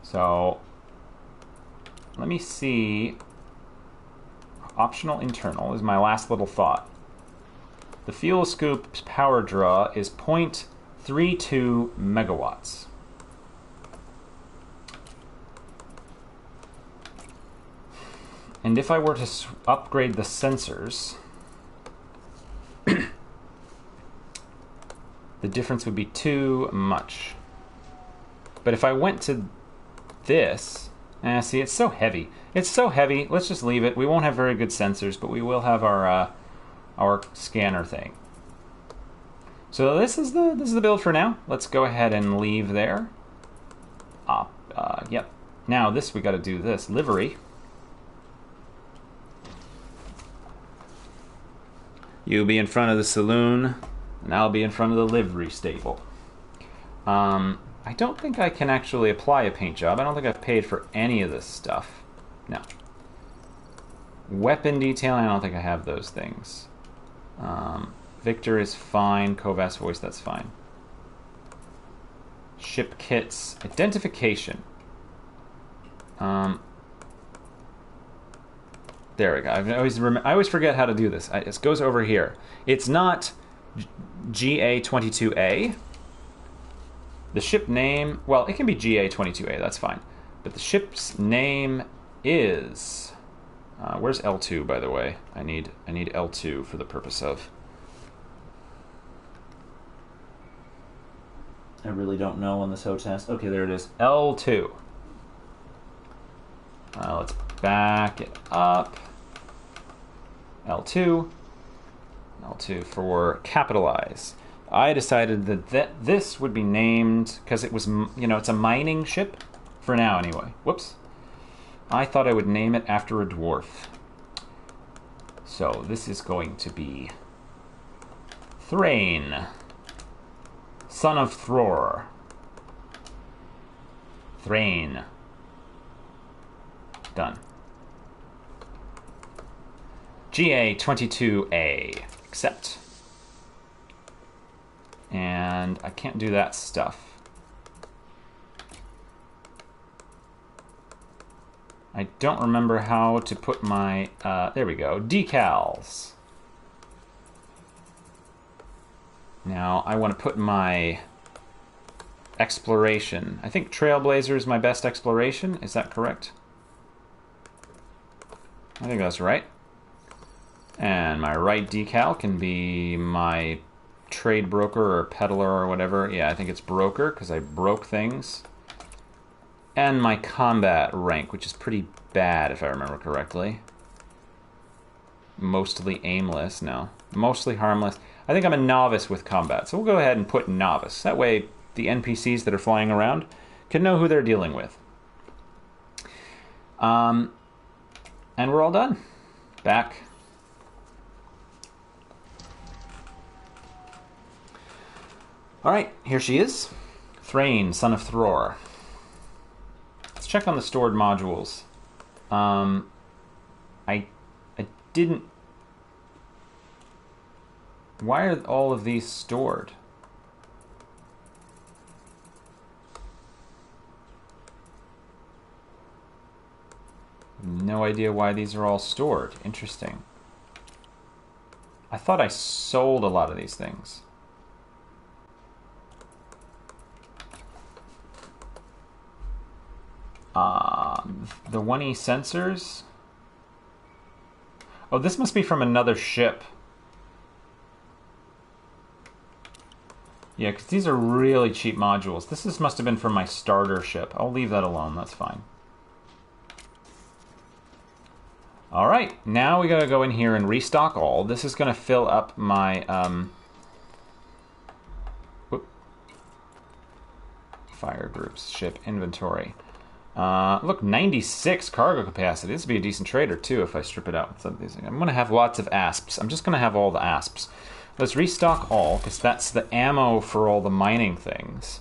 So let me see. Optional internal is my last little thought. The fuel scoop's power draw is 0.32 megawatts. And if I were to upgrade the sensors, the difference would be too much. But if I went to this, see, it's so heavy. It's so heavy. Let's just leave it. We won't have very good sensors, but we will have our scanner thing. So this is the build for now. Let's go ahead and leave there. Yep. Now this we got to do this livery. You'll be in front of the saloon, and I'll be in front of the livery stable. I don't think I can actually apply a paint job. I don't think I've paid for any of this stuff. No. Weapon detailing, I don't think I have those things. Victor is fine. Kovas voice, that's fine. Ship kits. Identification. There we go. I always forget how to do this. It goes over here. It's not GA22A. The ship name, well, it can be GA22A, that's fine. But the ship's name is... where's L2, by the way? I need L2 for the purpose of... I really don't know on this HOTAS. Okay, there it is. L2. Let's back it up. L2. L2 for capitalize. I decided that this would be named because it was, it's a mining ship for now anyway. Whoops. I thought I would name it after a dwarf. So this is going to be Thrain, son of Thror. Thrain. Done. GA22A. Accept. And I can't do that stuff. I don't remember how to put my, there we go, decals. Now I want to put my exploration. I think Trailblazer is my best exploration. Is that correct? I think that's right. And my right decal can be my trade broker or peddler or whatever. Yeah, I think it's broker because I broke things. And my combat rank, which is pretty bad if I remember correctly. Mostly aimless, no. Mostly harmless. I think I'm a novice with combat, so we'll go ahead and put novice. That way the NPCs that are flying around can know who they're dealing with. And we're all done. Back. Alright, here she is. Thrain, son of Thror. Let's check on the stored modules. I didn't... Why are all of these stored? No idea why these are all stored. Interesting. I thought I sold a lot of these things. The 1E sensors? Oh, this must be from another ship. Yeah, because these are really cheap modules. This must have been from my starter ship. I'll leave that alone, that's fine. Alright, now we gotta go in here and restock all. This is gonna fill up my, fire groups, ship inventory. Look, 96 cargo capacity. This would be a decent trader, too, if I strip it out with some of these things. I'm going to have lots of asps. I'm just going to have all the asps. Let's restock all, because that's the ammo for all the mining things.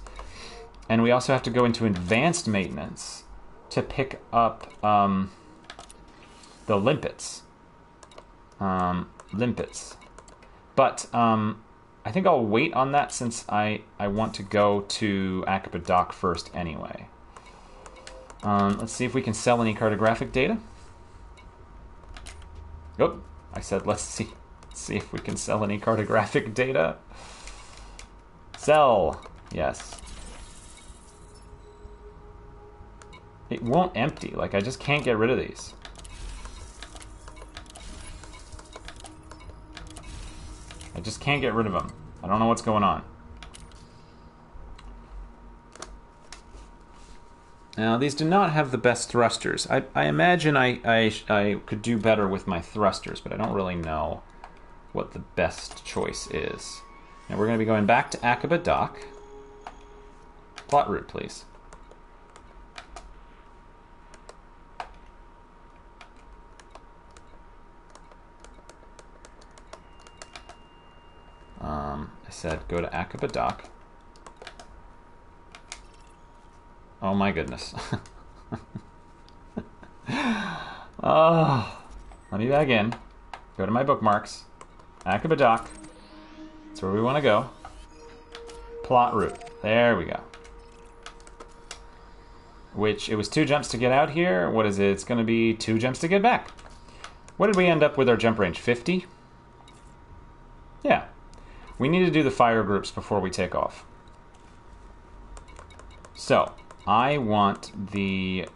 And we also have to go into advanced maintenance to pick up the limpets. Limpets. But I think I'll wait on that since I want to go to Aqaba Dock first anyway. Let's see if we can sell any cartographic data. Oh, I said let's see if we can sell any cartographic data. Sell. Yes. It won't empty. Like, I just can't get rid of these. I just can't get rid of them. I don't know what's going on. Now, these do not have the best thrusters. I imagine I could do better with my thrusters, but I don't really know what the best choice is. Now, we're going to be going back to Aqaba Dock. Plot route, please. I said go to Aqaba Dock. Oh my goodness. Oh, let me back in. Go to my bookmarks. Aqaba Dock. That's where we want to go. Plot route. There we go. Which, it was 2 jumps to get out here. What is it? It's going to be 2 jumps to get back. What did we end up with our jump range? 50? Yeah. We need to do the fire groups before we take off. So, I want the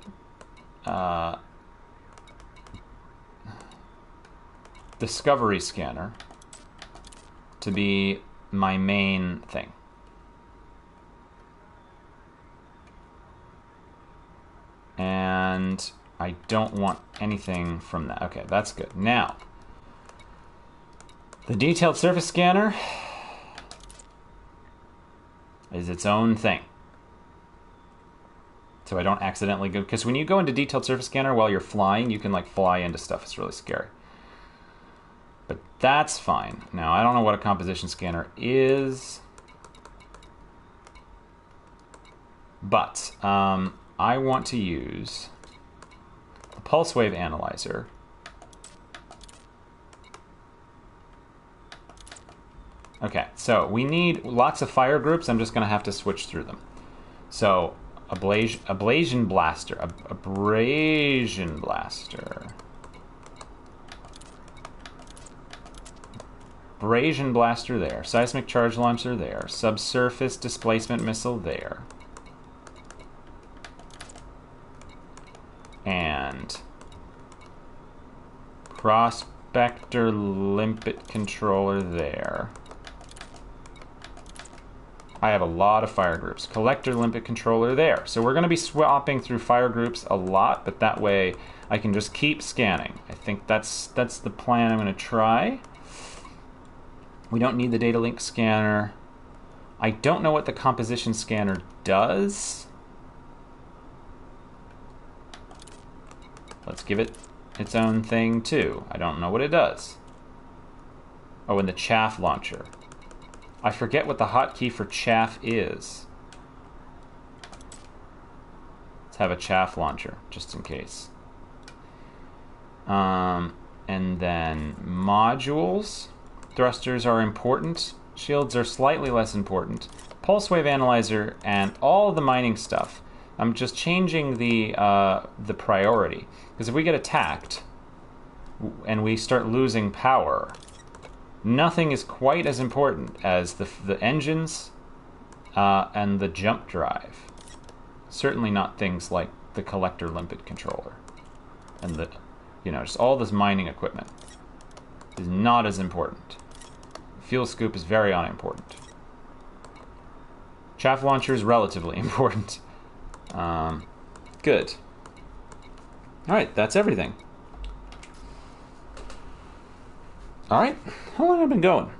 discovery scanner to be my main thing. And I don't want anything from that. Okay, that's good. Now, the detailed surface scanner is its own thing. So I don't accidentally go, because when you go into detailed surface scanner while you're flying, you can like fly into stuff. It's really scary. But that's fine. Now, I don't know what a composition scanner is. But I want to use a pulse wave analyzer. Okay, so we need lots of fire groups. I'm just going to have to switch through them. So, abrasion blaster. Abrasion blaster. Abrasion blaster there. Seismic charge launcher there. Subsurface displacement missile there. And Prospector Limpet Controller there. I have a lot of fire groups. Collector Limpet Controller there. So we're going to be swapping through fire groups a lot, but that way I can just keep scanning. I think that's the plan I'm going to try. We don't need the data link scanner. I don't know what the composition scanner does. Let's give it its own thing too. I don't know what it does. Oh, and the chaff launcher. I forget what the hotkey for chaff is. Let's have a chaff launcher, just in case. And then modules. Thrusters are important. Shields are slightly less important. Pulse wave analyzer and all the mining stuff. I'm just changing the priority. Because if we get attacked and we start losing power, nothing is quite as important as the engines and the jump drive. Certainly not things like the collector limpet controller and the, just all this mining equipment is not as important. Fuel scoop is very unimportant. Chaff launcher is relatively important. Good. All right, that's everything. All right, how long have I been going?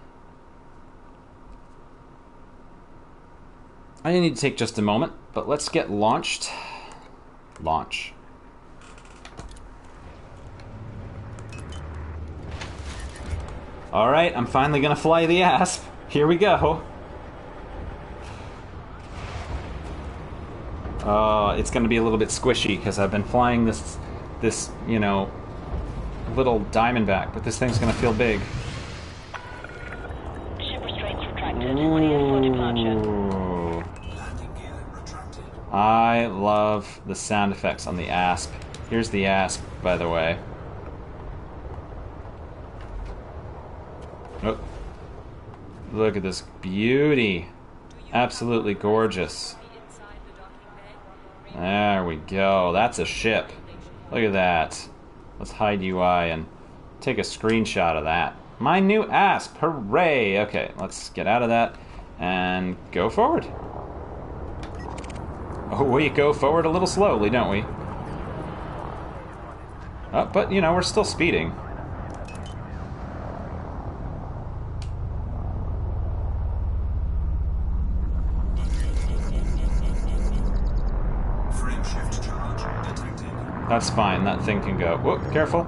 I need to take just a moment, but let's get launched. Launch. Alright, I'm finally gonna fly the Asp. Here we go. It's gonna be a little bit squishy because I've been flying this, you know, little Diamondback, but this thing's gonna feel big. Ship restraints retracted. 20th for departure. Ooh. Landing gear retracted. I love the sound effects on the Asp. Here's the Asp, by the way. Oh. Look at this beauty. Absolutely gorgeous. There we go. That's a ship. Look at that. Let's hide UI and take a screenshot of that. My new Asp. Hooray. Okay, let's get out of that and go forward. Oh, we go forward a little slowly, don't we? Oh, but, you know, we're still speeding. Frame shift charge detected. That's fine, that thing can go. Whoop, careful.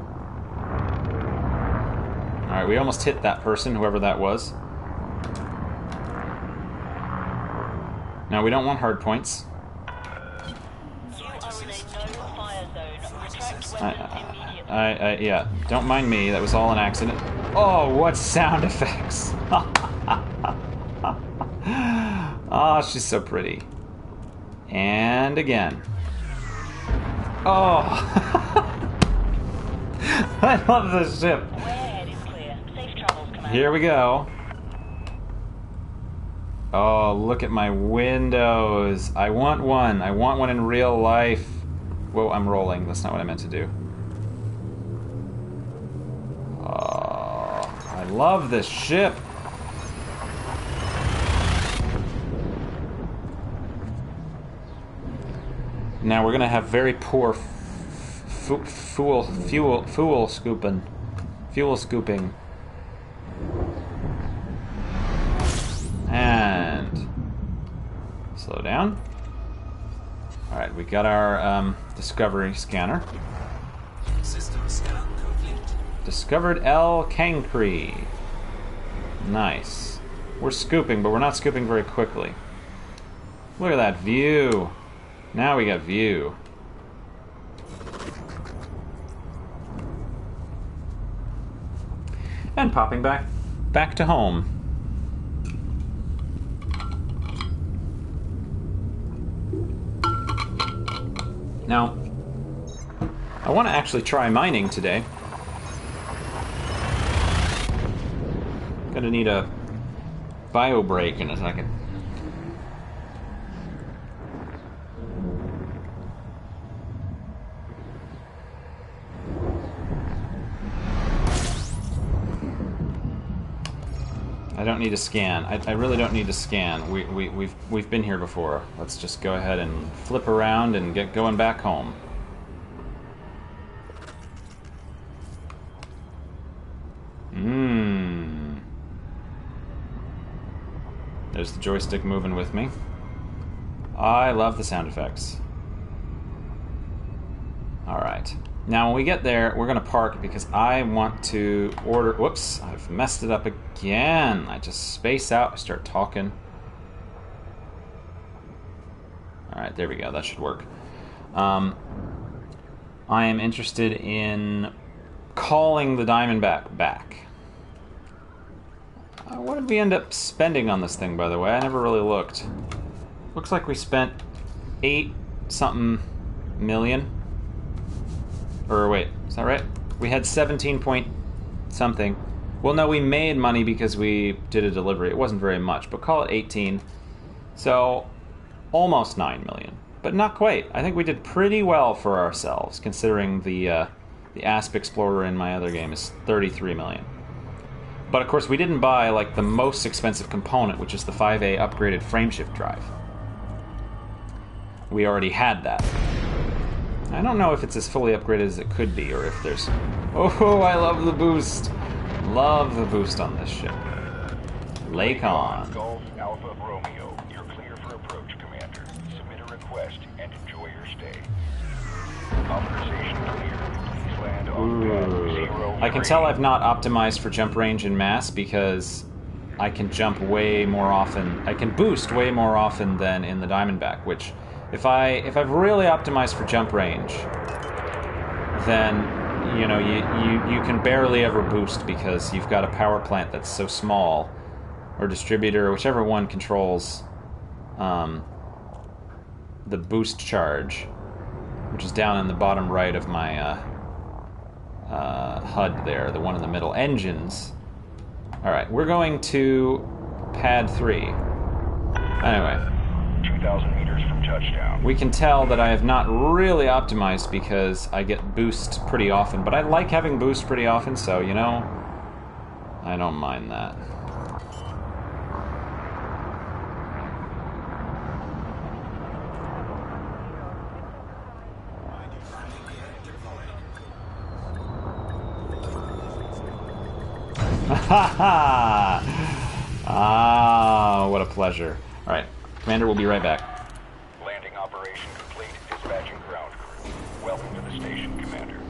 Alright, we almost hit that person, whoever that was. Now, we don't want hard points. You are in a no-fire zone. Retract weapons immediately. Yeah, don't mind me, that was all an accident. Oh, what sound effects! Oh, she's so pretty. And again. Oh! I love this ship. Way ahead is clear. Safe travels, Commander. Here we go. Oh, look at my windows. I want one. I want one in real life. Whoa, I'm rolling. That's not what I meant to do. Oh, I love this ship. Now we're gonna have very poor fuel scooping. And slow down. All right, we got our discovery scanner. System scan complete. Discovered El Cancri. Nice. We're scooping, but we're not scooping very quickly. Look at that view. Now we got view. And popping back to home. Now, I want to actually try mining today. Gonna need a bio break in a second. I don't need to scan. I really don't need to scan. We've been here before. Let's just go ahead and flip around and get going back home. There's the joystick moving with me. I love the sound effects. Alright. Now when we get there, we're going to park because I want to order... Whoops, I've messed it up again. I just space out, I start talking. Alright, there we go, that should work. I am interested in calling the Diamondback back. What did we end up spending on this thing, by the way? I never really looked. Looks like we spent 8-something million. Or wait, is that right? We had 17 point something. Well, no, we made money because we did a delivery. It wasn't very much, but call it 18. So, almost 9 million. But not quite. I think we did pretty well for ourselves, considering the Asp-Explorer in my other game is 33 million. But of course, we didn't buy like the most expensive component, which is the 5A upgraded frameshift drive. We already had that. I don't know if it's as fully upgraded as it could be, or if there's... Oh, I love the boost! Love the boost on this ship. Lake on. Golf Alpha Romeo, you're clear for approach, Commander. Submit a request and enjoy your stay. Authorization clear. Please land on pad I can tell I've not optimized for jump range and mass because I can jump way more often. I can boost way more often than in the Diamondback, which if I've really optimized for jump range, then you know you can barely ever boost because you've got a power plant that's so small, or distributor, whichever one controls the boost charge, which is down in the bottom right of my HUD there, the one in the middle. Engines. Alright, we're going to pad 3. Anyway. 2,000 meters from touchdown. We can tell that I have not really optimized because I get boost pretty often, but I like having boost pretty often, so, you know, I don't mind that. Ha ha! Ah, what a pleasure. Alright, Commander, we'll be right back. Landing operation complete. Dispatching ground crew. Welcome to the station, Commander.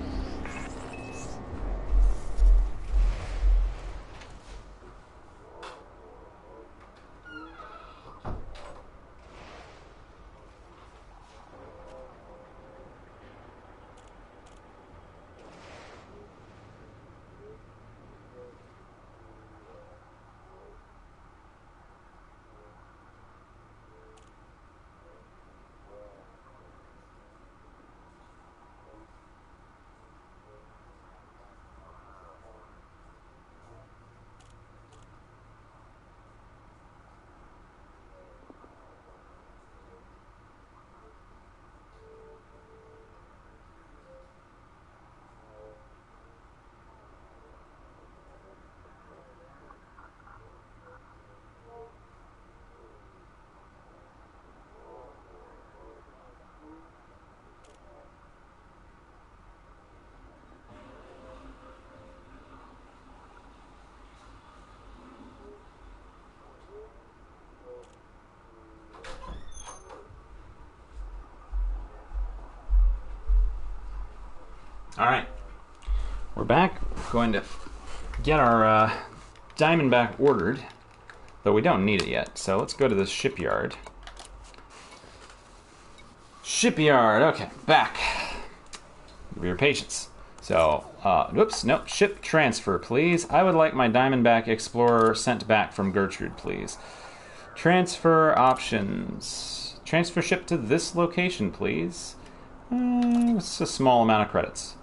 Alright, we're back. We're going to get our Diamondback ordered, though we don't need it yet. So let's go to the shipyard. Shipyard, okay, back. For your patience. So, whoops, nope, ship transfer, please. I would like my Diamondback Explorer sent back from Gertrude, please. Transfer options. Transfer ship to this location, please. It's a small amount of credits.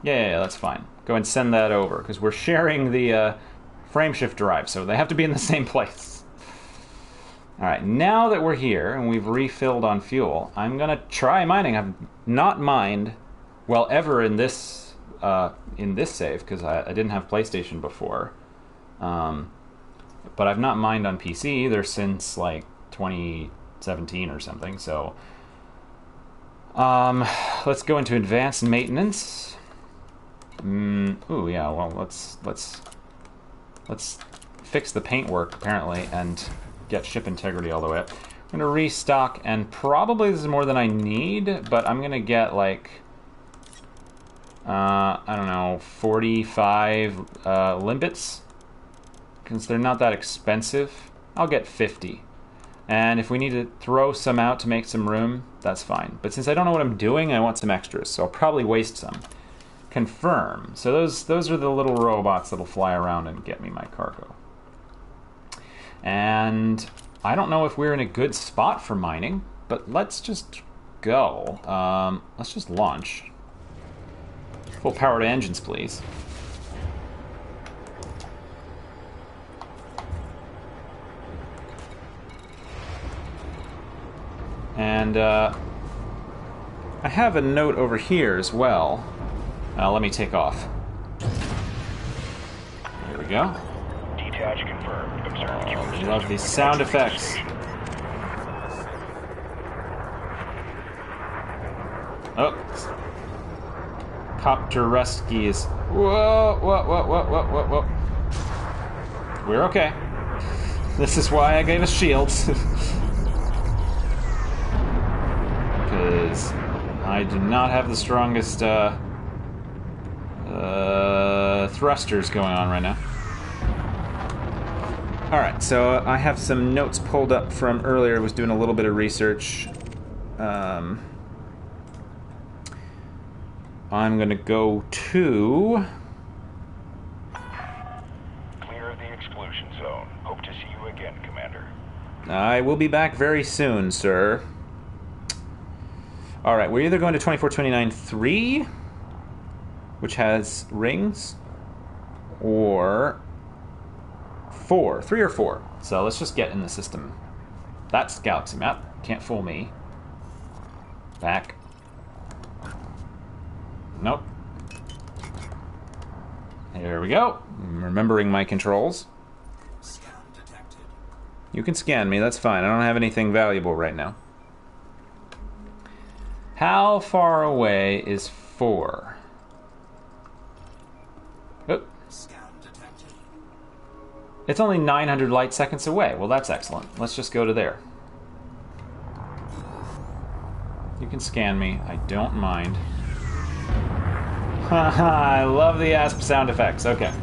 Yeah, that's fine. Go ahead and send that over, because we're sharing the frameshift drive, so they have to be in the same place. Alright, now that we're here, and we've refilled on fuel, I'm going to try mining. I've not mined, well, ever in this save, because I didn't have PlayStation before. But I've not mined on PC either since, like, 2017 or something, so... let's go into advanced maintenance. Ooh, yeah, well, let's fix the paintwork, apparently, and get ship integrity all the way up. I'm going to restock, and probably this is more than I need, but I'm going to get, like, I don't know, 45 Limpets, because they're not that expensive. I'll get 50. And if we need to throw some out to make some room, that's fine. But since I don't know what I'm doing, I want some extras, so I'll probably waste some. Confirm. So those are the little robots that'll fly around and get me my cargo. And I don't know if we're in a good spot for mining, but let's just go. Let's just launch. Full power to engines, please. And I have a note over here as well. Let me take off. Here we go. Detach confirmed. Observe I love these sound effects. Oh. Copter rescues. Whoa, whoa, whoa, whoa, whoa, whoa, whoa. We're okay. This is why I gave us shields. Because I do not have the strongest thrusters going on right now. Alright, so I have some notes pulled up from earlier. I was doing a little bit of research. I'm going to go to... Clear of the exclusion zone. Hope to see you again, Commander. I will be back very soon, sir. Alright, we're either going to 2429-3, which has rings, or 4. 3 or 4. So let's just get in the system. That's galaxy map. Can't fool me. Back. Nope. Here we go. I'm remembering my controls. Scan detected. You can scan me, that's fine. I don't have anything valuable right now. How far away is 4? Oh. Scan detected. It's only 900 light seconds away. Well, that's excellent. Let's just go to there. You can scan me. I don't mind. Haha, I love the Asp sound effects. Okay.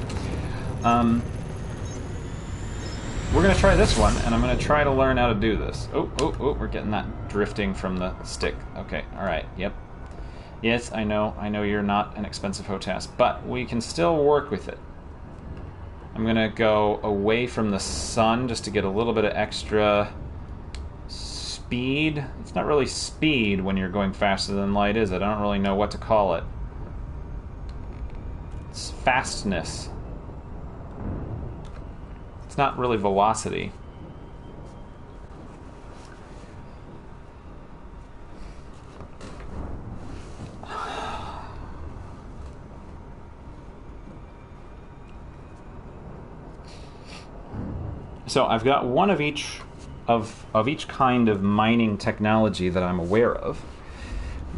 We're going to try this one, and I'm going to try to learn how to do this. Oh, we're getting that drifting from the stick. Okay, alright, yep. Yes, I know you're not an expensive HOTAS, but we can still work with it. I'm going to go away from the sun just to get a little bit of extra speed. It's not really speed when you're going faster than light, is it? I don't really know what to call it. It's fastness. It's not really velocity. So I've got one of each kind of mining technology that I'm aware of.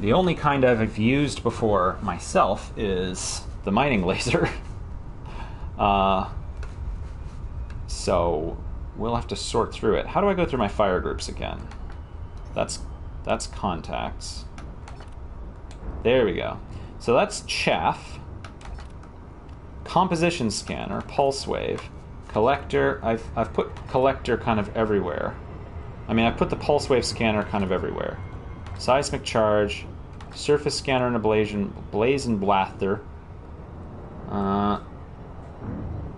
The only kind I've used before myself is the mining laser. So we'll have to sort through it. How do I go through my fire groups again? That's contacts. There we go. So that's chaff. Composition scanner, pulse wave, collector. I've put collector kind of everywhere. I mean, I've put the pulse wave scanner kind of everywhere. Seismic charge, surface scanner and blazon blaster.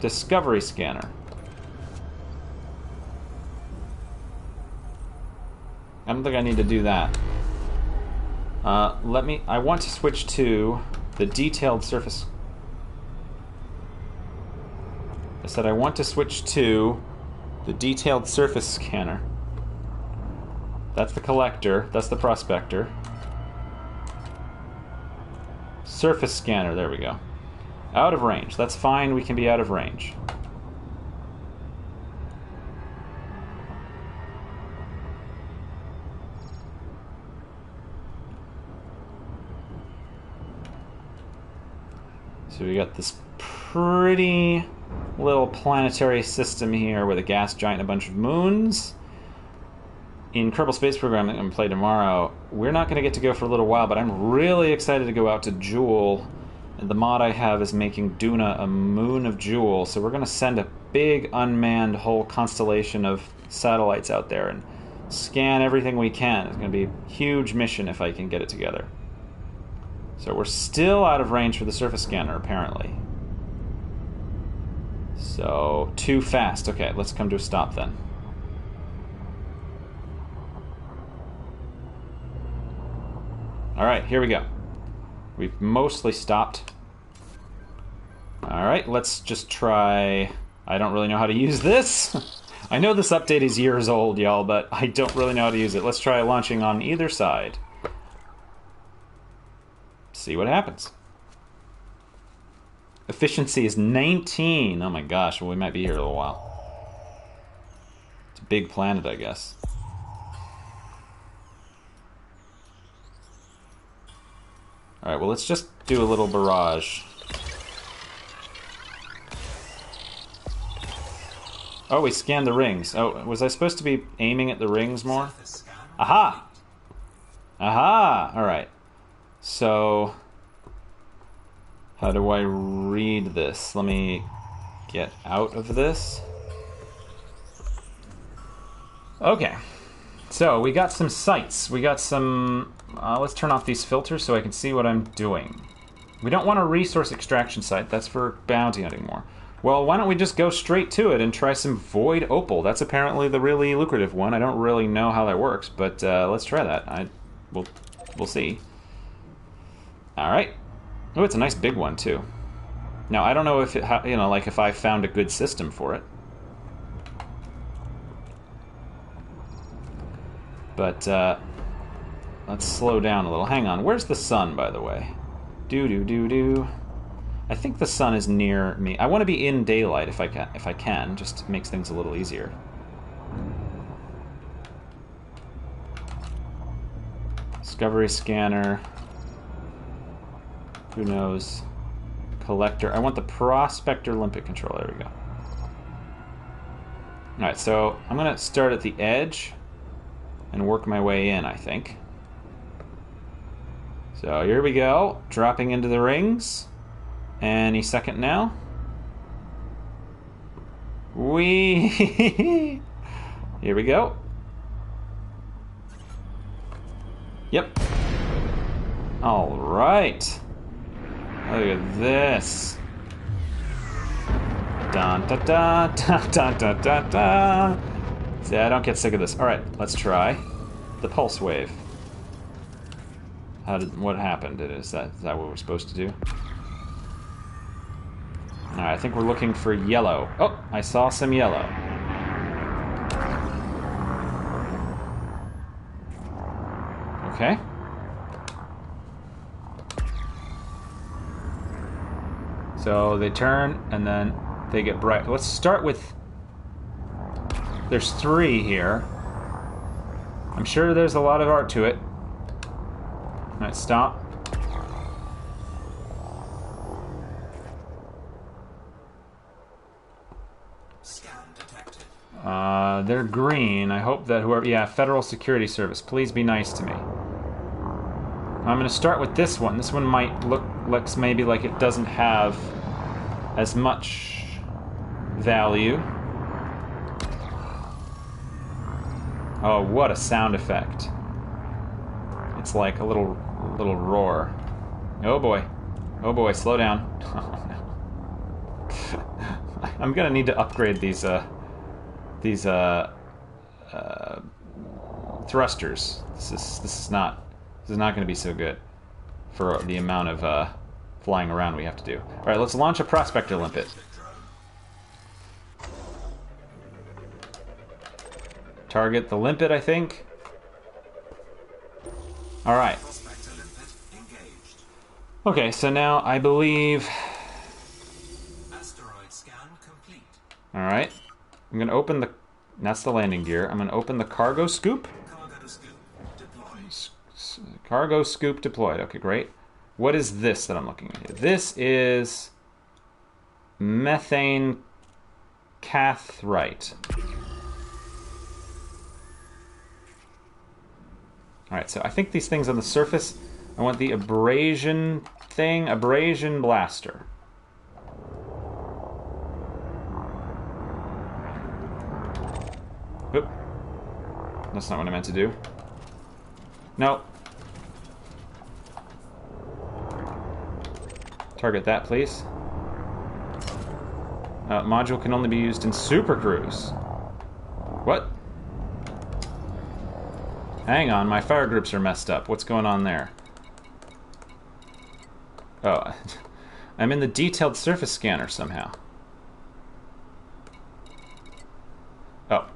Discovery scanner. I don't think I need to do that. I want to switch to the detailed surface. I said I want to switch to the detailed surface scanner. That's the collector, that's the prospector. Surface scanner, there we go. Out of range, that's fine, we can be out of range. So we got this pretty little planetary system here with a gas giant and a bunch of moons. In Kerbal Space Program that I'm going to play tomorrow, we're not going to get to go for a little while, but I'm really excited to go out to Jewel. And the mod I have is making Duna a moon of Jewel, so we're going to send a big unmanned whole constellation of satellites out there and scan everything we can. It's going to be a huge mission if I can get it together. So we're still out of range for the surface scanner, apparently. So, too fast. Okay, let's come to a stop then. Alright, here we go. We've mostly stopped. Alright, let's just try... I don't really know how to use this. I know this update is years old, y'all, but I don't really know how to use it. Let's try launching on either side. See what happens. Efficiency is 19. Oh my gosh, well, we might be here a little while. It's a big planet, I guess. Alright, well, let's just do a little barrage. Oh, we scanned the rings. Oh, was I supposed to be aiming at the rings more? Aha! Aha! Alright. So... How do I read this? Let me get out of this. Okay. So, we got some sights. We got some... let's turn off these filters so I can see what I'm doing. We don't want a resource extraction site. That's for bounty hunting more. Well, why don't we just go straight to it and try some void opal? That's apparently the really lucrative one. I don't really know how that works, but let's try that. We'll see. Alright. Oh, it's a nice big one, too. Now, I don't know if it, like if I found a good system for it. But, let's slow down a little. Hang on, where's the sun, by the way? Do. I think the sun is near me. I want to be in daylight if I can. Just makes things a little easier. Discovery scanner. Who knows? Collector. I want the Prospector Limpet Controller. There we go. Alright, so I'm going to start at the edge and work my way in, I think. So here we go. Dropping into the rings. Any second now. Whee! Here we go. Yep. All right. Look at this. Dun da da da da da da da. See, I don't get sick of this. All right, let's try the pulse wave. What happened? Is that what we're supposed to do? All right, I think we're looking for yellow. Oh, I saw some yellow. Okay. So they turn, and then they get bright. Let's start with... There's 3 here. I'm sure there's a lot of art to it. All right, stop. Scan detected. They're green. I hope that whoever... Yeah, Federal Security Service. Please be nice to me. I'm going to start with this one. This one might looks maybe like it doesn't have as much value. Oh, what a sound effect. It's like a little roar. Oh boy. Oh boy, slow down. Oh no. I'm going to need to upgrade these thrusters. This is not going to be so good for the amount of flying around we have to do. All right, let's launch a Prospector Limpet. Target the Limpet, I think. All right. Prospector Limpet engaged. Okay, so now I believe... Asteroid scan complete. All right. I'm going to open the... That's the landing gear. I'm going to open the cargo scoop. Cargo scoop deployed. Cargo scoop deployed. Okay, great. What is this that I'm looking at here? This is methane cathrite. Alright, so I think these things on the surface, I want the abrasion thing, abrasion blaster. Oop. That's not what I meant to do. No. Target that, please. Module can only be used in Super Cruise. What? Hang on, my fire groups are messed up. What's going on there? Oh, I'm in the detailed surface scanner somehow. Oh.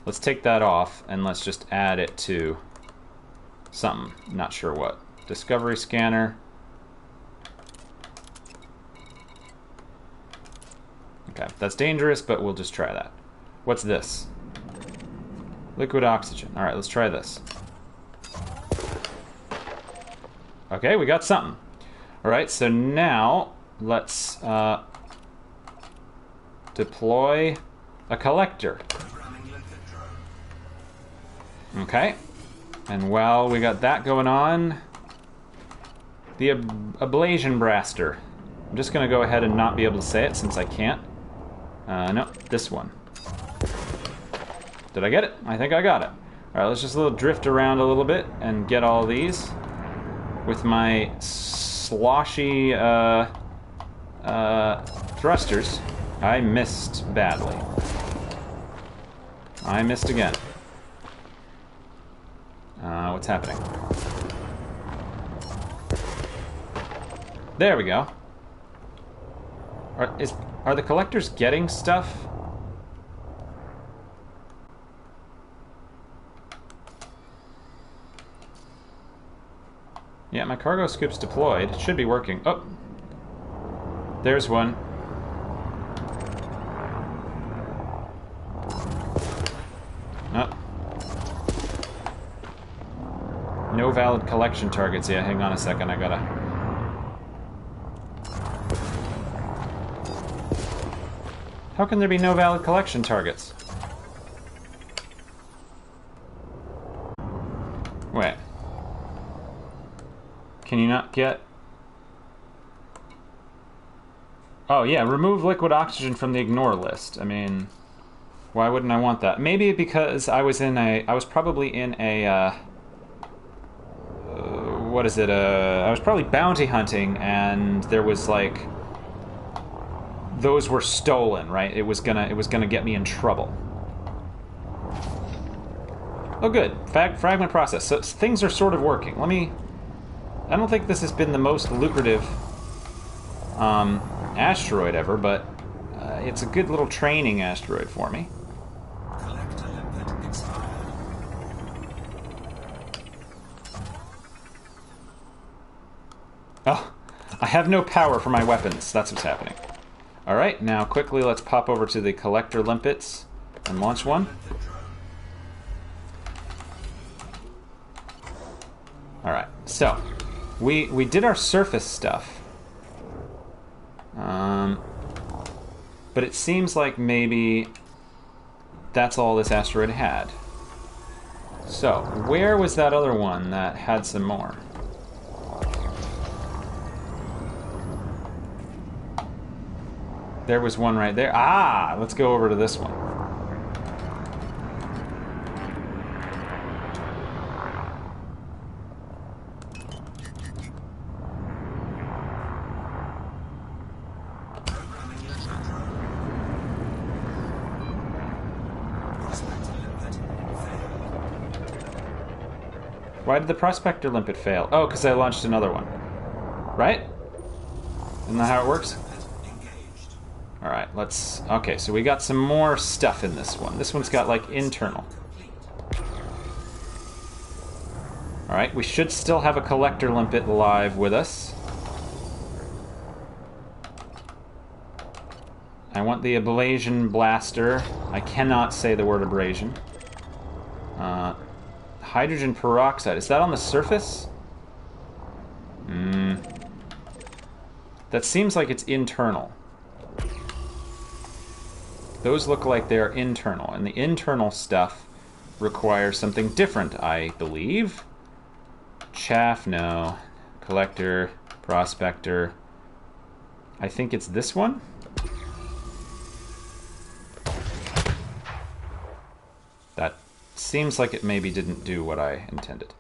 Let's take that off, and let's just add it to something. Not sure what. Discovery scanner. Okay, that's dangerous, but we'll just try that. What's this? Liquid oxygen. Alright, let's try this. Okay, we got something. Alright, so now let's deploy a collector. Okay. And while we got that going on, The ablation blaster. I'm just gonna go ahead and not be able to say it since I can't. No, this one. Did I get it? I think I got it. Alright, let's just drift around a little bit and get all these with my sloshy thrusters. I missed badly. I missed again. What's happening? There we go. Are the collectors getting stuff? Yeah, my cargo scoop's deployed. It should be working. Oh! There's one. Oh. No valid collection targets. Yeah, hang on a second. I gotta... How can there be no valid collection targets? Wait. Can you not get... Oh yeah, remove liquid oxygen from the ignore list. I mean, why wouldn't I want that? Maybe because I was probably in a, what is it, I was probably bounty hunting and there was like, those were stolen, right? It was gonna get me in trouble. Oh good, fragment process. So things are sort of working. I don't think this has been the most lucrative asteroid ever, but it's a good little training asteroid for me. Collector limpet expired. Oh, I have no power for my weapons. That's what's happening. Alright, now quickly let's pop over to the collector limpets and launch one. Alright, so we did our surface stuff. But it seems like maybe that's all this asteroid had. So, where was that other one that had some more? There was one right there. Ah! Let's go over to this one. Why did the Prospector Limpet fail? Oh, because I launched another one. Right? Isn't that how it works? Alright, let's... Okay, so we got some more stuff in this one. This one's got, like, internal. Alright, we should still have a Collector Limpet live with us. I want the Ablation Blaster. I cannot say the word abrasion. Hydrogen peroxide. Is that on the surface? That seems like it's internal. Those look like they're internal, and the internal stuff requires something different, I believe. Chaff, no. Collector, prospector. I think it's this one? That seems like it maybe didn't do what I intended.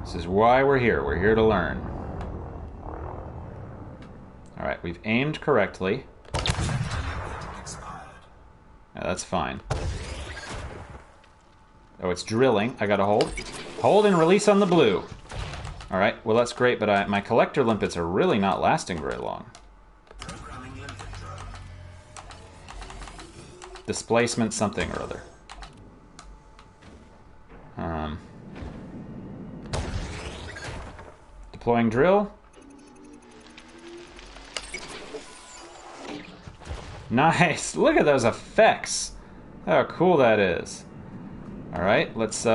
This is why we're here. We're here to learn. Alright, we've aimed correctly. Yeah, that's fine. Oh, it's drilling. I gotta hold. Hold and release on the blue. Alright, well that's great, but my collector limpets are really not lasting very long. Displacement something or other. Deploying drill. Nice! Look at those effects! How cool that is. Alright, let's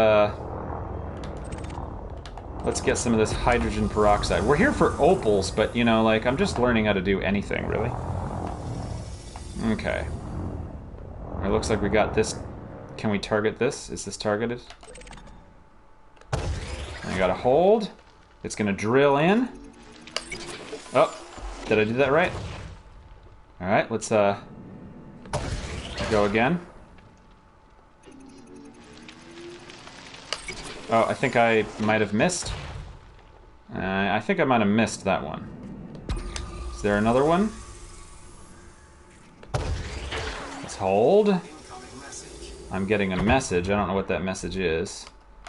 get some of this hydrogen peroxide. We're here for opals, but, you know, like, I'm just learning how to do anything, really. Okay. It looks like we got this. Can we target this? Is this targeted? Hang gotta hold. It's gonna drill in. Oh, did I do that right? Alright, let's go again. Oh, I think I might have missed. I think I might have missed that one. Is there another one? Let's hold. I'm getting a message. I don't know what that message is.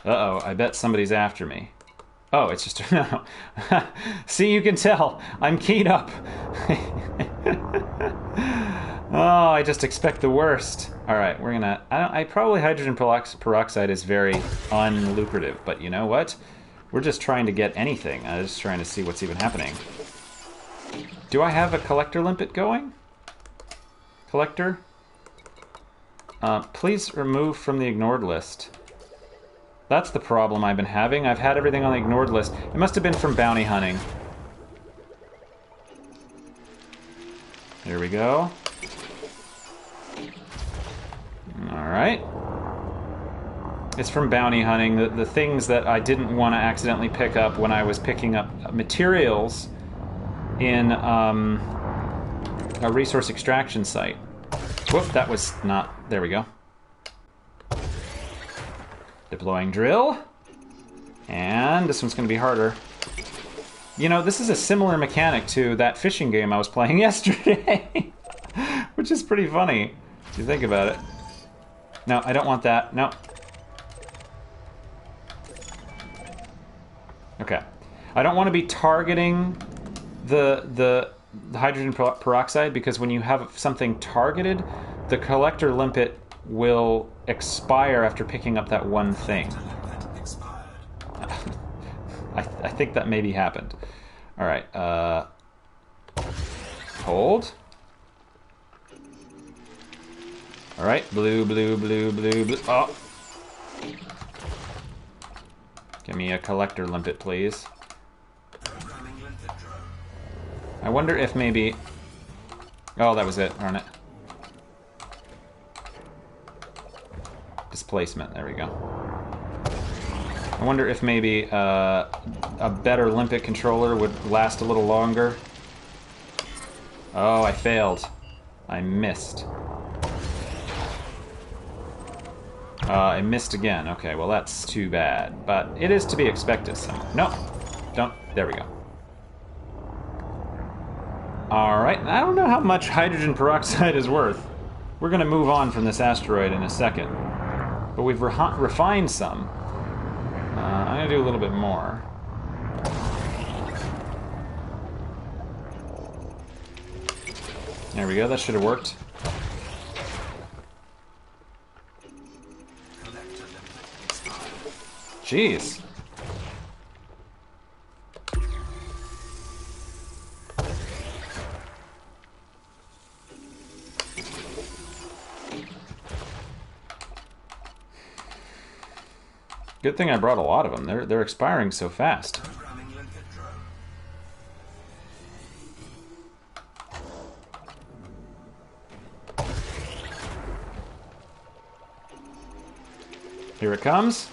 Uh-oh, I bet somebody's after me. Oh, it's just... no. See, you can tell. I'm keyed up. Oh, I just expect the worst. Alright, we're gonna... I probably hydrogen peroxide is very unlucrative, but you know what? We're just trying to get anything. I'm just trying to see what's even happening. Do I have a collector limpet going? Collector? Please remove from the ignored list. That's the problem I've been having. I've had everything on the ignored list. It must have been from bounty hunting. Here we go. Alright. It's from bounty hunting. The things that I didn't want to accidentally pick up when I was picking up materials in a resource extraction site. Whoop, that was not... There we go. Deploying drill. And this one's going to be harder. You know, this is a similar mechanic to that fishing game I was playing yesterday. Which is pretty funny, if you think about it. No, I don't want that. No. Okay. I don't want to be targeting the hydrogen peroxide, because when you have something targeted, the collector limpet will expire after picking up that one thing. I think that maybe happened. Alright, hold. Alright, blue, blue, blue, blue, blue. Oh! Give me a collector limpet, please. I wonder if maybe... Oh, that was it, darn it. Displacement, there we go. I wonder if maybe a better Limpet controller would last a little longer. Oh, I failed. I missed. I missed again. Okay, well that's too bad. But it is to be expected somewhere. No, don't. There we go. Alright, I don't know how much hydrogen peroxide is worth. We're going to move on from this asteroid in a second. But we've refined some. I'm going to do a little bit more. There we go, that should have worked. Jeez. Good thing I brought a lot of them. They're expiring so fast. Here it comes.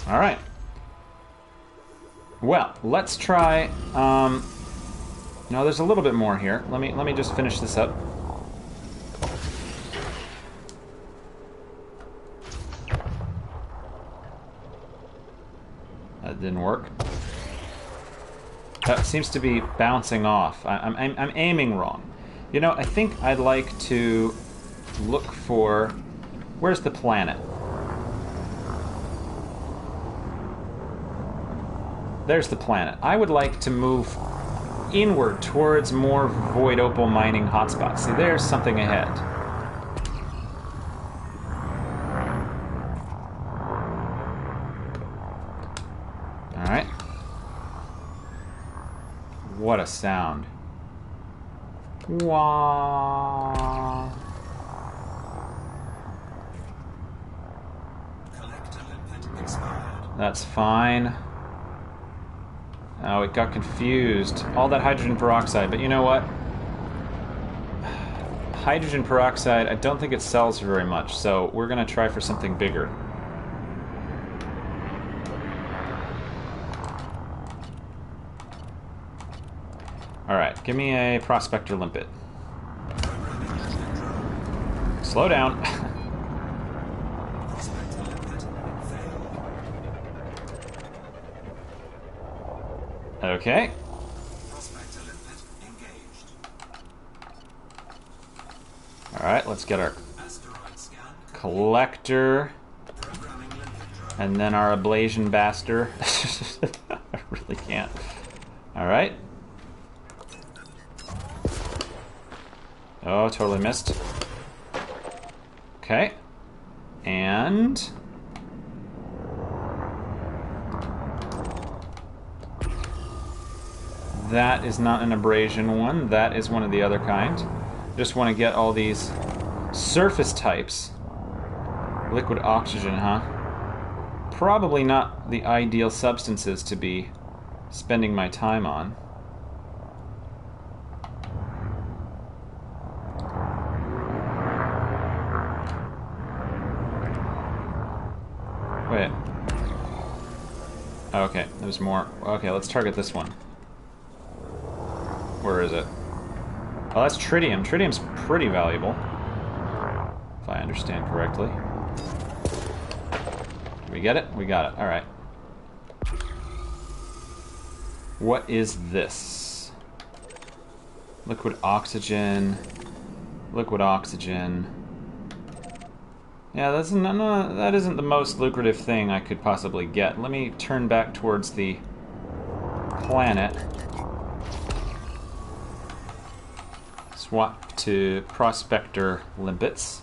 All right. Well, let's try. No, there's a little bit more here. Let me just finish this up. That didn't work. That seems to be bouncing off. I'm aiming wrong. You know, I think I'd like to look for... Where's the planet? There's the planet. I would like to move inward towards more void opal mining hotspots. See, there's something ahead. Alright. What a sound. Wah. That's fine. Oh, it got confused. All that hydrogen peroxide, but you know what? Hydrogen peroxide, I don't think it sells for very much, so we're gonna try for something bigger. Alright, give me a Prospector Limpet. Slow down. Okay. Alright, let's get our collector. And then our ablation baster. I really can't. Alright. Oh, totally missed. Okay. And... that is not an abrasion one. That is one of the other kind. Just want to get all these surface types. Liquid oxygen, huh? Probably not the ideal substances to be spending my time on. Wait. Okay, there's more. Okay, let's target this one. Where is it? Oh, that's tritium. Tritium's pretty valuable, if I understand correctly. Did we get it? We got it. Alright. What is this? Liquid oxygen. Liquid oxygen. Yeah, that's no, that isn't the most lucrative thing I could possibly get. Let me turn back towards the planet. Swap to Prospector Limpets.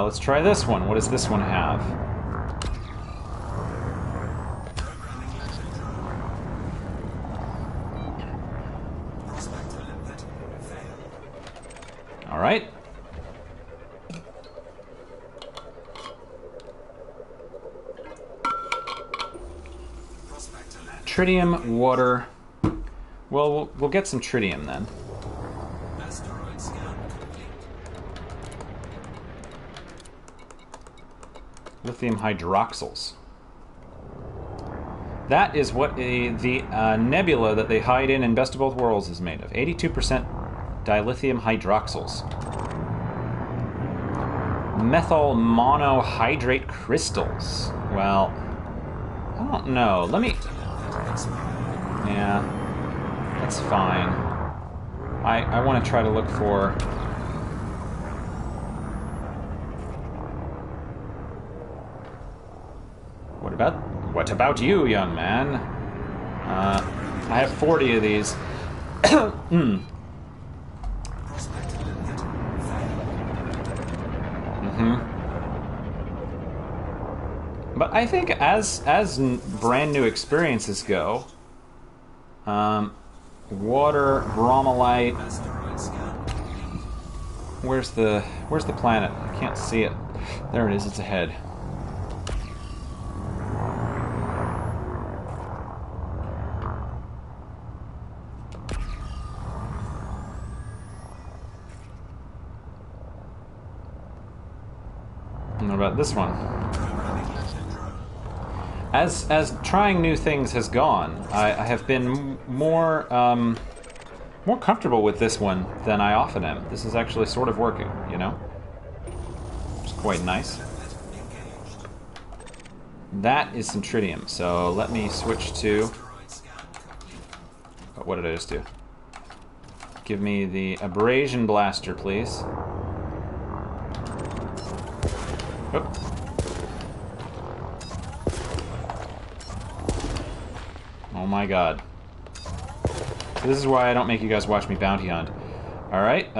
Let's try this one. What does this one have? All right. Tritium, water. Well, we'll get some tritium then. Lithium hydroxyls. That is what the nebula that they hide in Best of Both Worlds is made of. 82% dilithium hydroxyls. Methyl monohydrate crystals. Well, I don't know. Let me... yeah, that's fine. I want to try to look for... What about you, young man? I have 40 of these. But I think as brand new experiences go, water, bromolite. Where's the planet? I can't see it. There it is. It's ahead. What about this one? As trying new things has gone, I have been more comfortable with this one than I often am. This is actually sort of working, you know? It's quite nice. That is some tritium, so let me switch to... oh, what did I just do? Give me the abrasion blaster, please. Oh. Oh my god. This is why I don't make you guys watch me bounty hunt. Alright,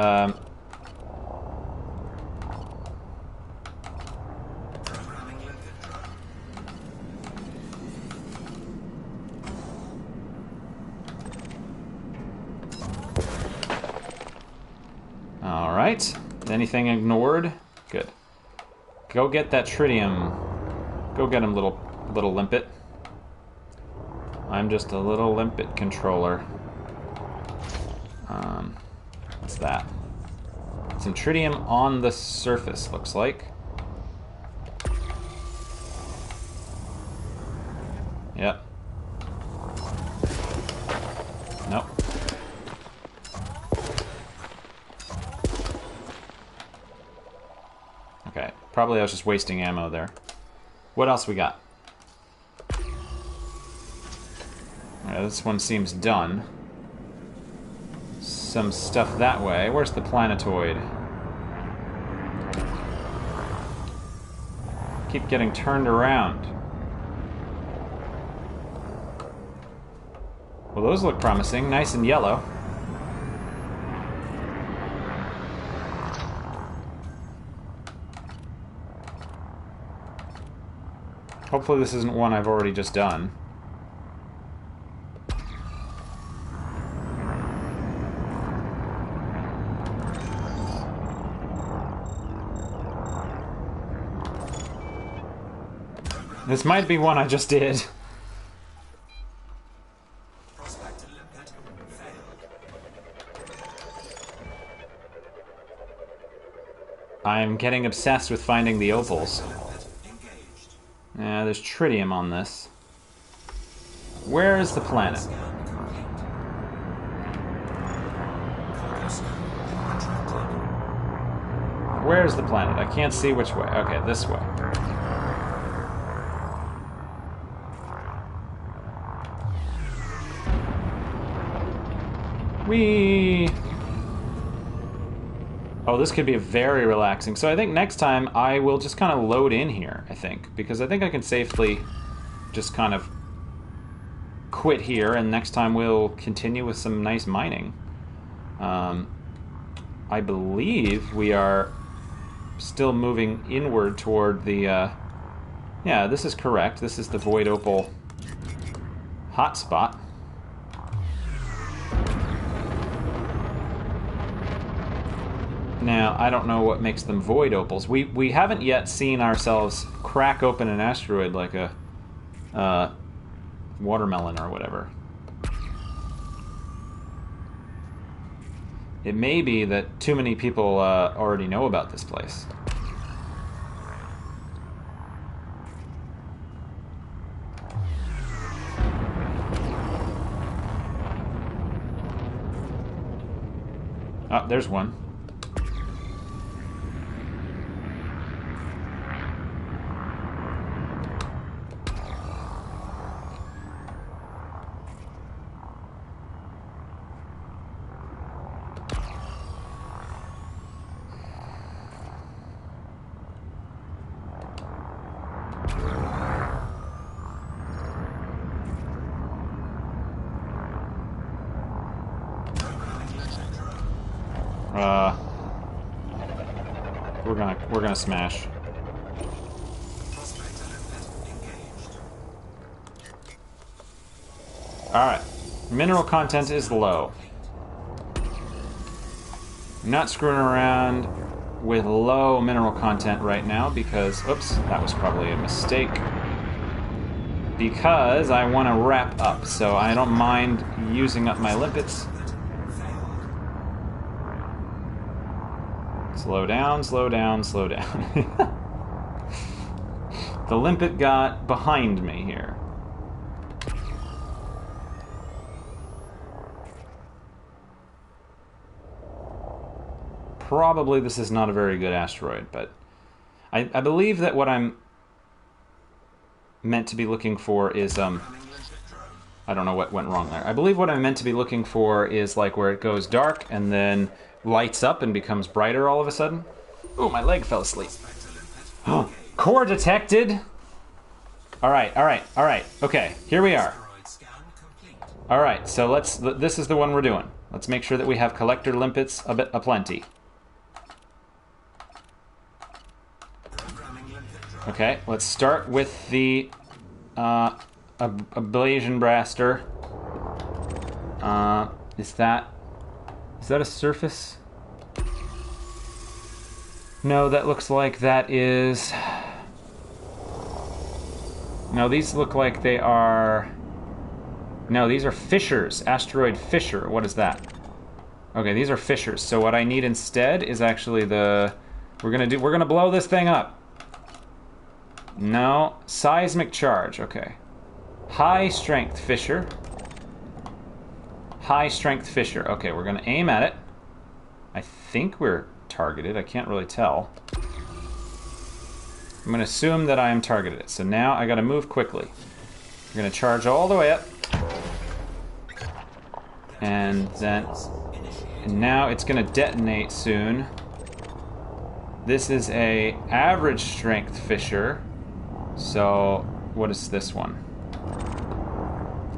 alright. Anything ignored? Good. Go get that tritium. Go get him, little limpet. I'm just a little limpet controller. What's that? Some tritium on the surface, looks like. Yep. Nope. Okay, probably I was just wasting ammo there. What else we got? Alright, this one seems done. Some stuff that way. Where's the planetoid? Keep getting turned around. Well, those look promising. Nice and yellow. Hopefully this isn't one I've already just done. This might be one I just did. Prospector Limpet failed. I'm getting obsessed with finding the opals. Limpet engaged. Yeah, there's tritium on this. Where is the planet? Scan complete. Cargo scan retracted. Where's the planet? I can't see which way. Okay, this way. Whee! Oh, this could be very relaxing. So I think next time I will just kind of load in here, I think. Because I think I can safely just kind of quit here, and next time we'll continue with some nice mining. I believe we are still moving inward toward the... yeah, this is correct. This is the Void Opal hotspot. Now, I don't know what makes them void opals. We haven't yet seen ourselves crack open an asteroid like a watermelon or whatever. It may be that too many people already know about this place. Oh, there's one. We're gonna smash. Prospector Limpet engaged. Alright. Mineral content is low. I'm not screwing around with low mineral content right now because... Oops, that was probably a mistake. Because I want to wrap up, so I don't mind using up my limpets. Slow down, slow down, slow down. The limpet got behind me here. Probably this is not a very good asteroid, but I believe that what I'm meant to be looking for is, I don't know what went wrong there. I believe what I'm meant to be looking for is like where it goes dark and then lights up and becomes brighter all of a sudden. Oh, my leg fell asleep. Oh, core detected! Alright, alright, alright. Okay, here we are. Scan complete. Alright, so this is the one we're doing. Let's make sure that we have collector limpets aplenty. Programming Limpet drone. Okay, let's start with the ablation blaster. Is that a surface? No, that looks like that is... No, these look like they are... No, these are fissures. Asteroid fissure. What is that? Okay, these are fissures. So what I need instead is actually the... We're gonna blow this thing up. No. Seismic charge. Okay. High strength fissure. High strength fissure. Okay, we're gonna aim at it. I think we're targeted. I can't really tell. I'm gonna assume that I am targeted. So now I gotta move quickly. We're gonna charge all the way up. And then... And now it's gonna detonate soon. This is a average strength fissure. So, what is this one?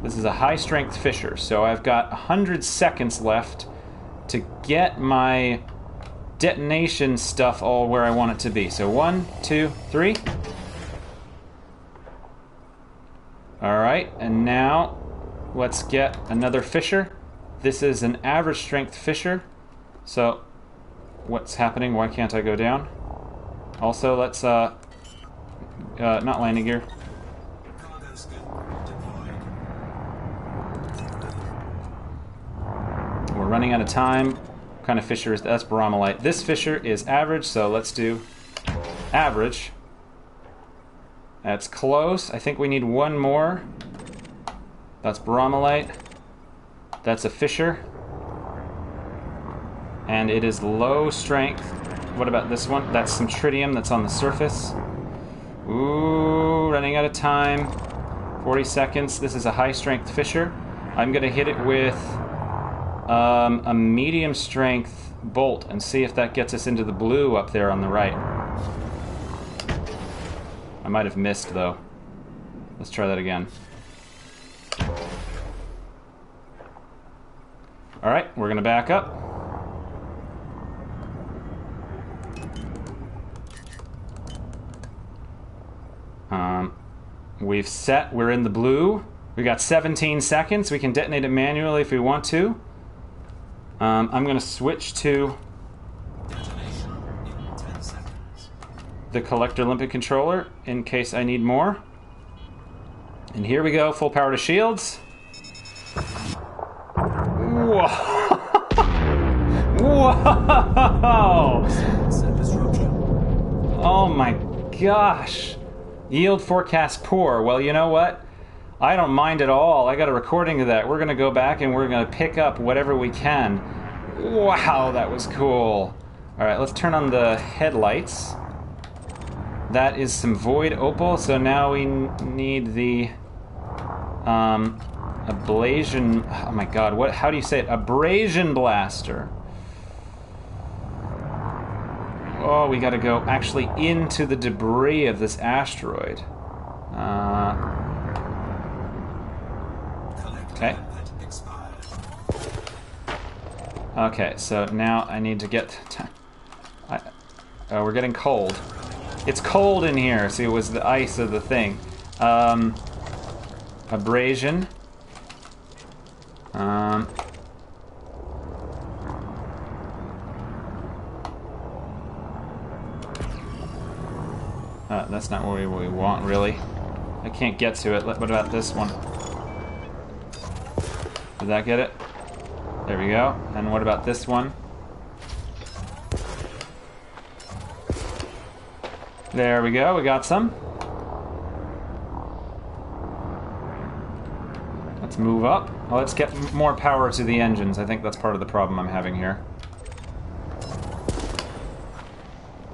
This is a high strength fissure. So I've got 100 seconds left to get my detonation stuff all where I want it to be. So 1, 2, 3. Alright, and now let's get another fissure. This is an average strength fissure. So, what's happening? Why can't I go down? Also, let's, not landing gear. Cargo scope deployed. We're running out of time. What kind of fissure is that? That's baromelite. This fissure is average, so let's do average. That's close. I think we need one more. That's baromelite. That's a fissure. And it is low strength. What about this one? That's some tritium that's on the surface. Ooh, running out of time. 40 seconds. This is a high strength fissure. I'm gonna hit it with a medium strength bolt and see if that gets us into the blue up there on the right. I might have missed though. Let's try that again. Alright, we're gonna back up. We've set, we're in the blue. We got 17 seconds. We can detonate it manually if we want to. I'm gonna switch to Detonation in 10 seconds. the collector Limpet Controller in case I need more. And here we go, full power to shields. Whoa! Whoa! Set disruption. Oh my gosh. Yield forecast poor. Well, you know what? I don't mind at all. I got a recording of that. We're going to go back and we're going to pick up whatever we can. Wow, that was cool. Alright, let's turn on the headlights. That is some void opal, so now we need the ablation. Oh my god, what? How do you say it? Abrasion blaster. Oh, we gotta go actually into the debris of this asteroid. Okay. Okay, so now I need to get... we're getting cold. It's cold in here. See, it was the ice of the thing. Abrasion. That's not what we want, really. I can't get to it. What about this one? Did that get it? There we go. And what about this one? There we go. We got some. Let's move up. Well, let's get more power to the engines. I think that's part of the problem I'm having here.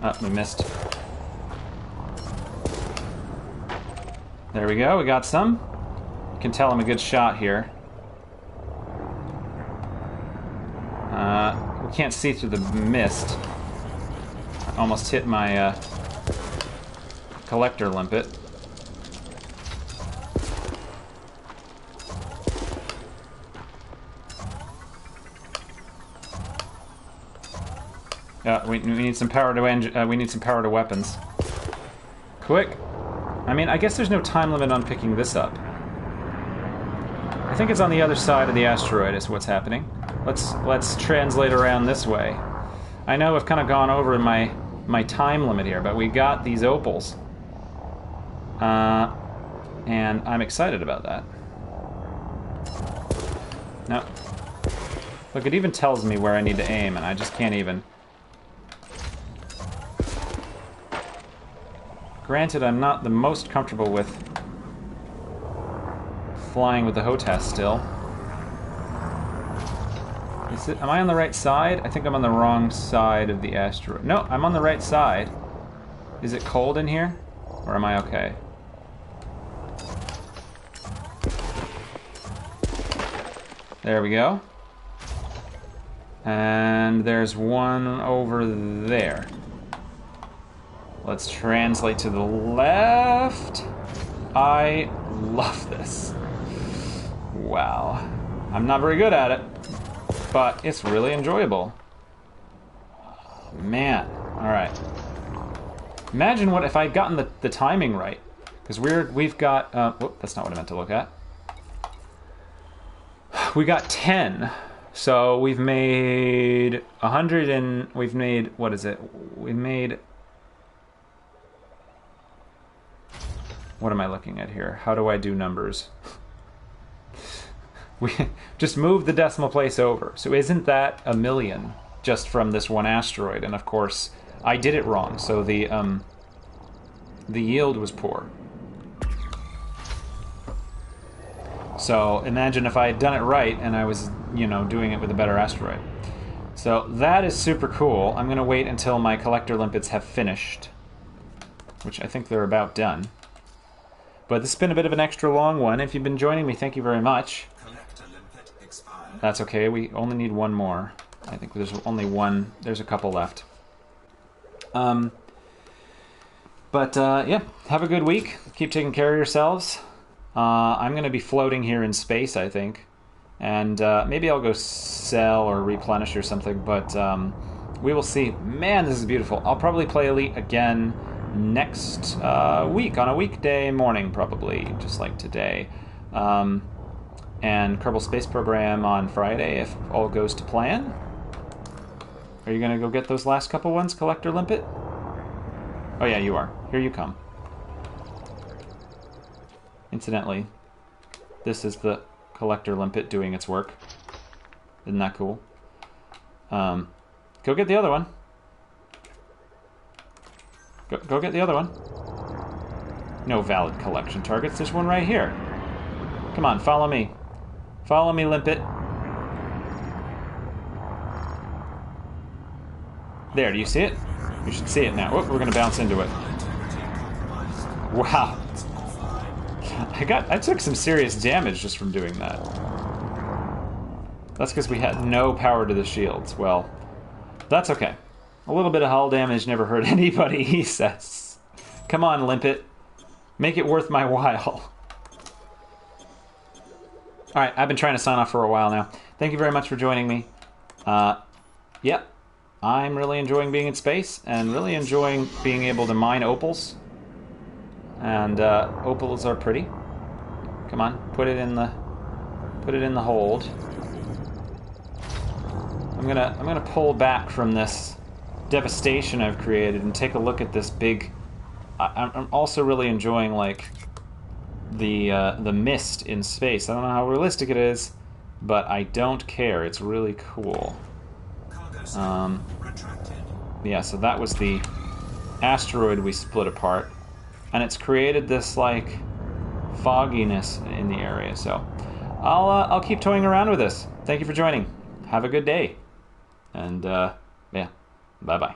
Oh, we missed. There we go, we got some. You can tell I'm a good shot here. We can't see through the mist. I almost hit my collector limpet. We need some power to we need some power to weapons. Quick. I mean, I guess there's no time limit on picking this up. I think it's on the other side of the asteroid is what's happening. Let's translate around this way. I know I've kind of gone over my time limit here, but we got these opals. And I'm excited about that. No. Look, it even tells me where I need to aim, and I just can't even. Granted, I'm not the most comfortable with flying with the HOTAS still. Am I on the right side? I think I'm on the wrong side of the asteroid. No, I'm on the right side. Is it cold in here? Or am I okay? There we go. And there's one over there. Let's translate to the left. I love this. Wow. I'm not very good at it, but it's really enjoyable. Man. Alright. Imagine what if I'd gotten the timing right. Because we've got... whoop, that's not what I meant to look at. We got 10. So we've made 100 and... We've made... What is it? We made... What am I looking at here? How do I do numbers? We just moved the decimal place over. So isn't that a million just from this one asteroid? And of course, I did it wrong. So the yield was poor. So imagine if I had done it right and I was, you know, doing it with a better asteroid. So that is super cool. I'm going to wait until my collector limpets have finished, which I think they're about done. But this has been a bit of an extra long one. If you've been joining me, thank you very much. Collector limpet expired. That's okay. We only need one more. I think there's only one. There's a couple left. Yeah, have a good week. Keep taking care of yourselves. I'm going to be floating here in space, I think. And maybe I'll go sell or replenish or something, but we will see. Man, this is beautiful. I'll probably play Elite again next week, on a weekday morning, probably, just like today. And Kerbal Space Program on Friday, if all goes to plan. Are you going to go get those last couple ones, Collector Limpet? Oh yeah, you are. Here you come. Incidentally, this is the Collector Limpet doing its work. Isn't that cool? Go get the other one. Go get the other one. No valid collection targets. There's one right here. Come on, follow me. Follow me, Limpet. There, do you see it? You should see it now. Whoop, we're going to bounce into it. Wow. I took some serious damage just from doing that. That's because we had no power to the shields. Well, that's okay. A little bit of hull damage never hurt anybody, he says. Come on, Limpet. Make it worth my while. Alright, I've been trying to sign off for a while now. Thank you very much for joining me. Yep. I'm really enjoying being in space, and really enjoying being able to mine opals. And opals are pretty. Come on, put it in the hold. I'm gonna pull back from this devastation I've created and take a look at this big. I'm also really enjoying like the mist in space. I don't know how realistic it is, but I don't care. It's really cool. Yeah, so that was the asteroid we split apart, and it's created this like fogginess in the area. So I'll keep toying around with this. Thank you for joining. Have a good day, and yeah, bye bye.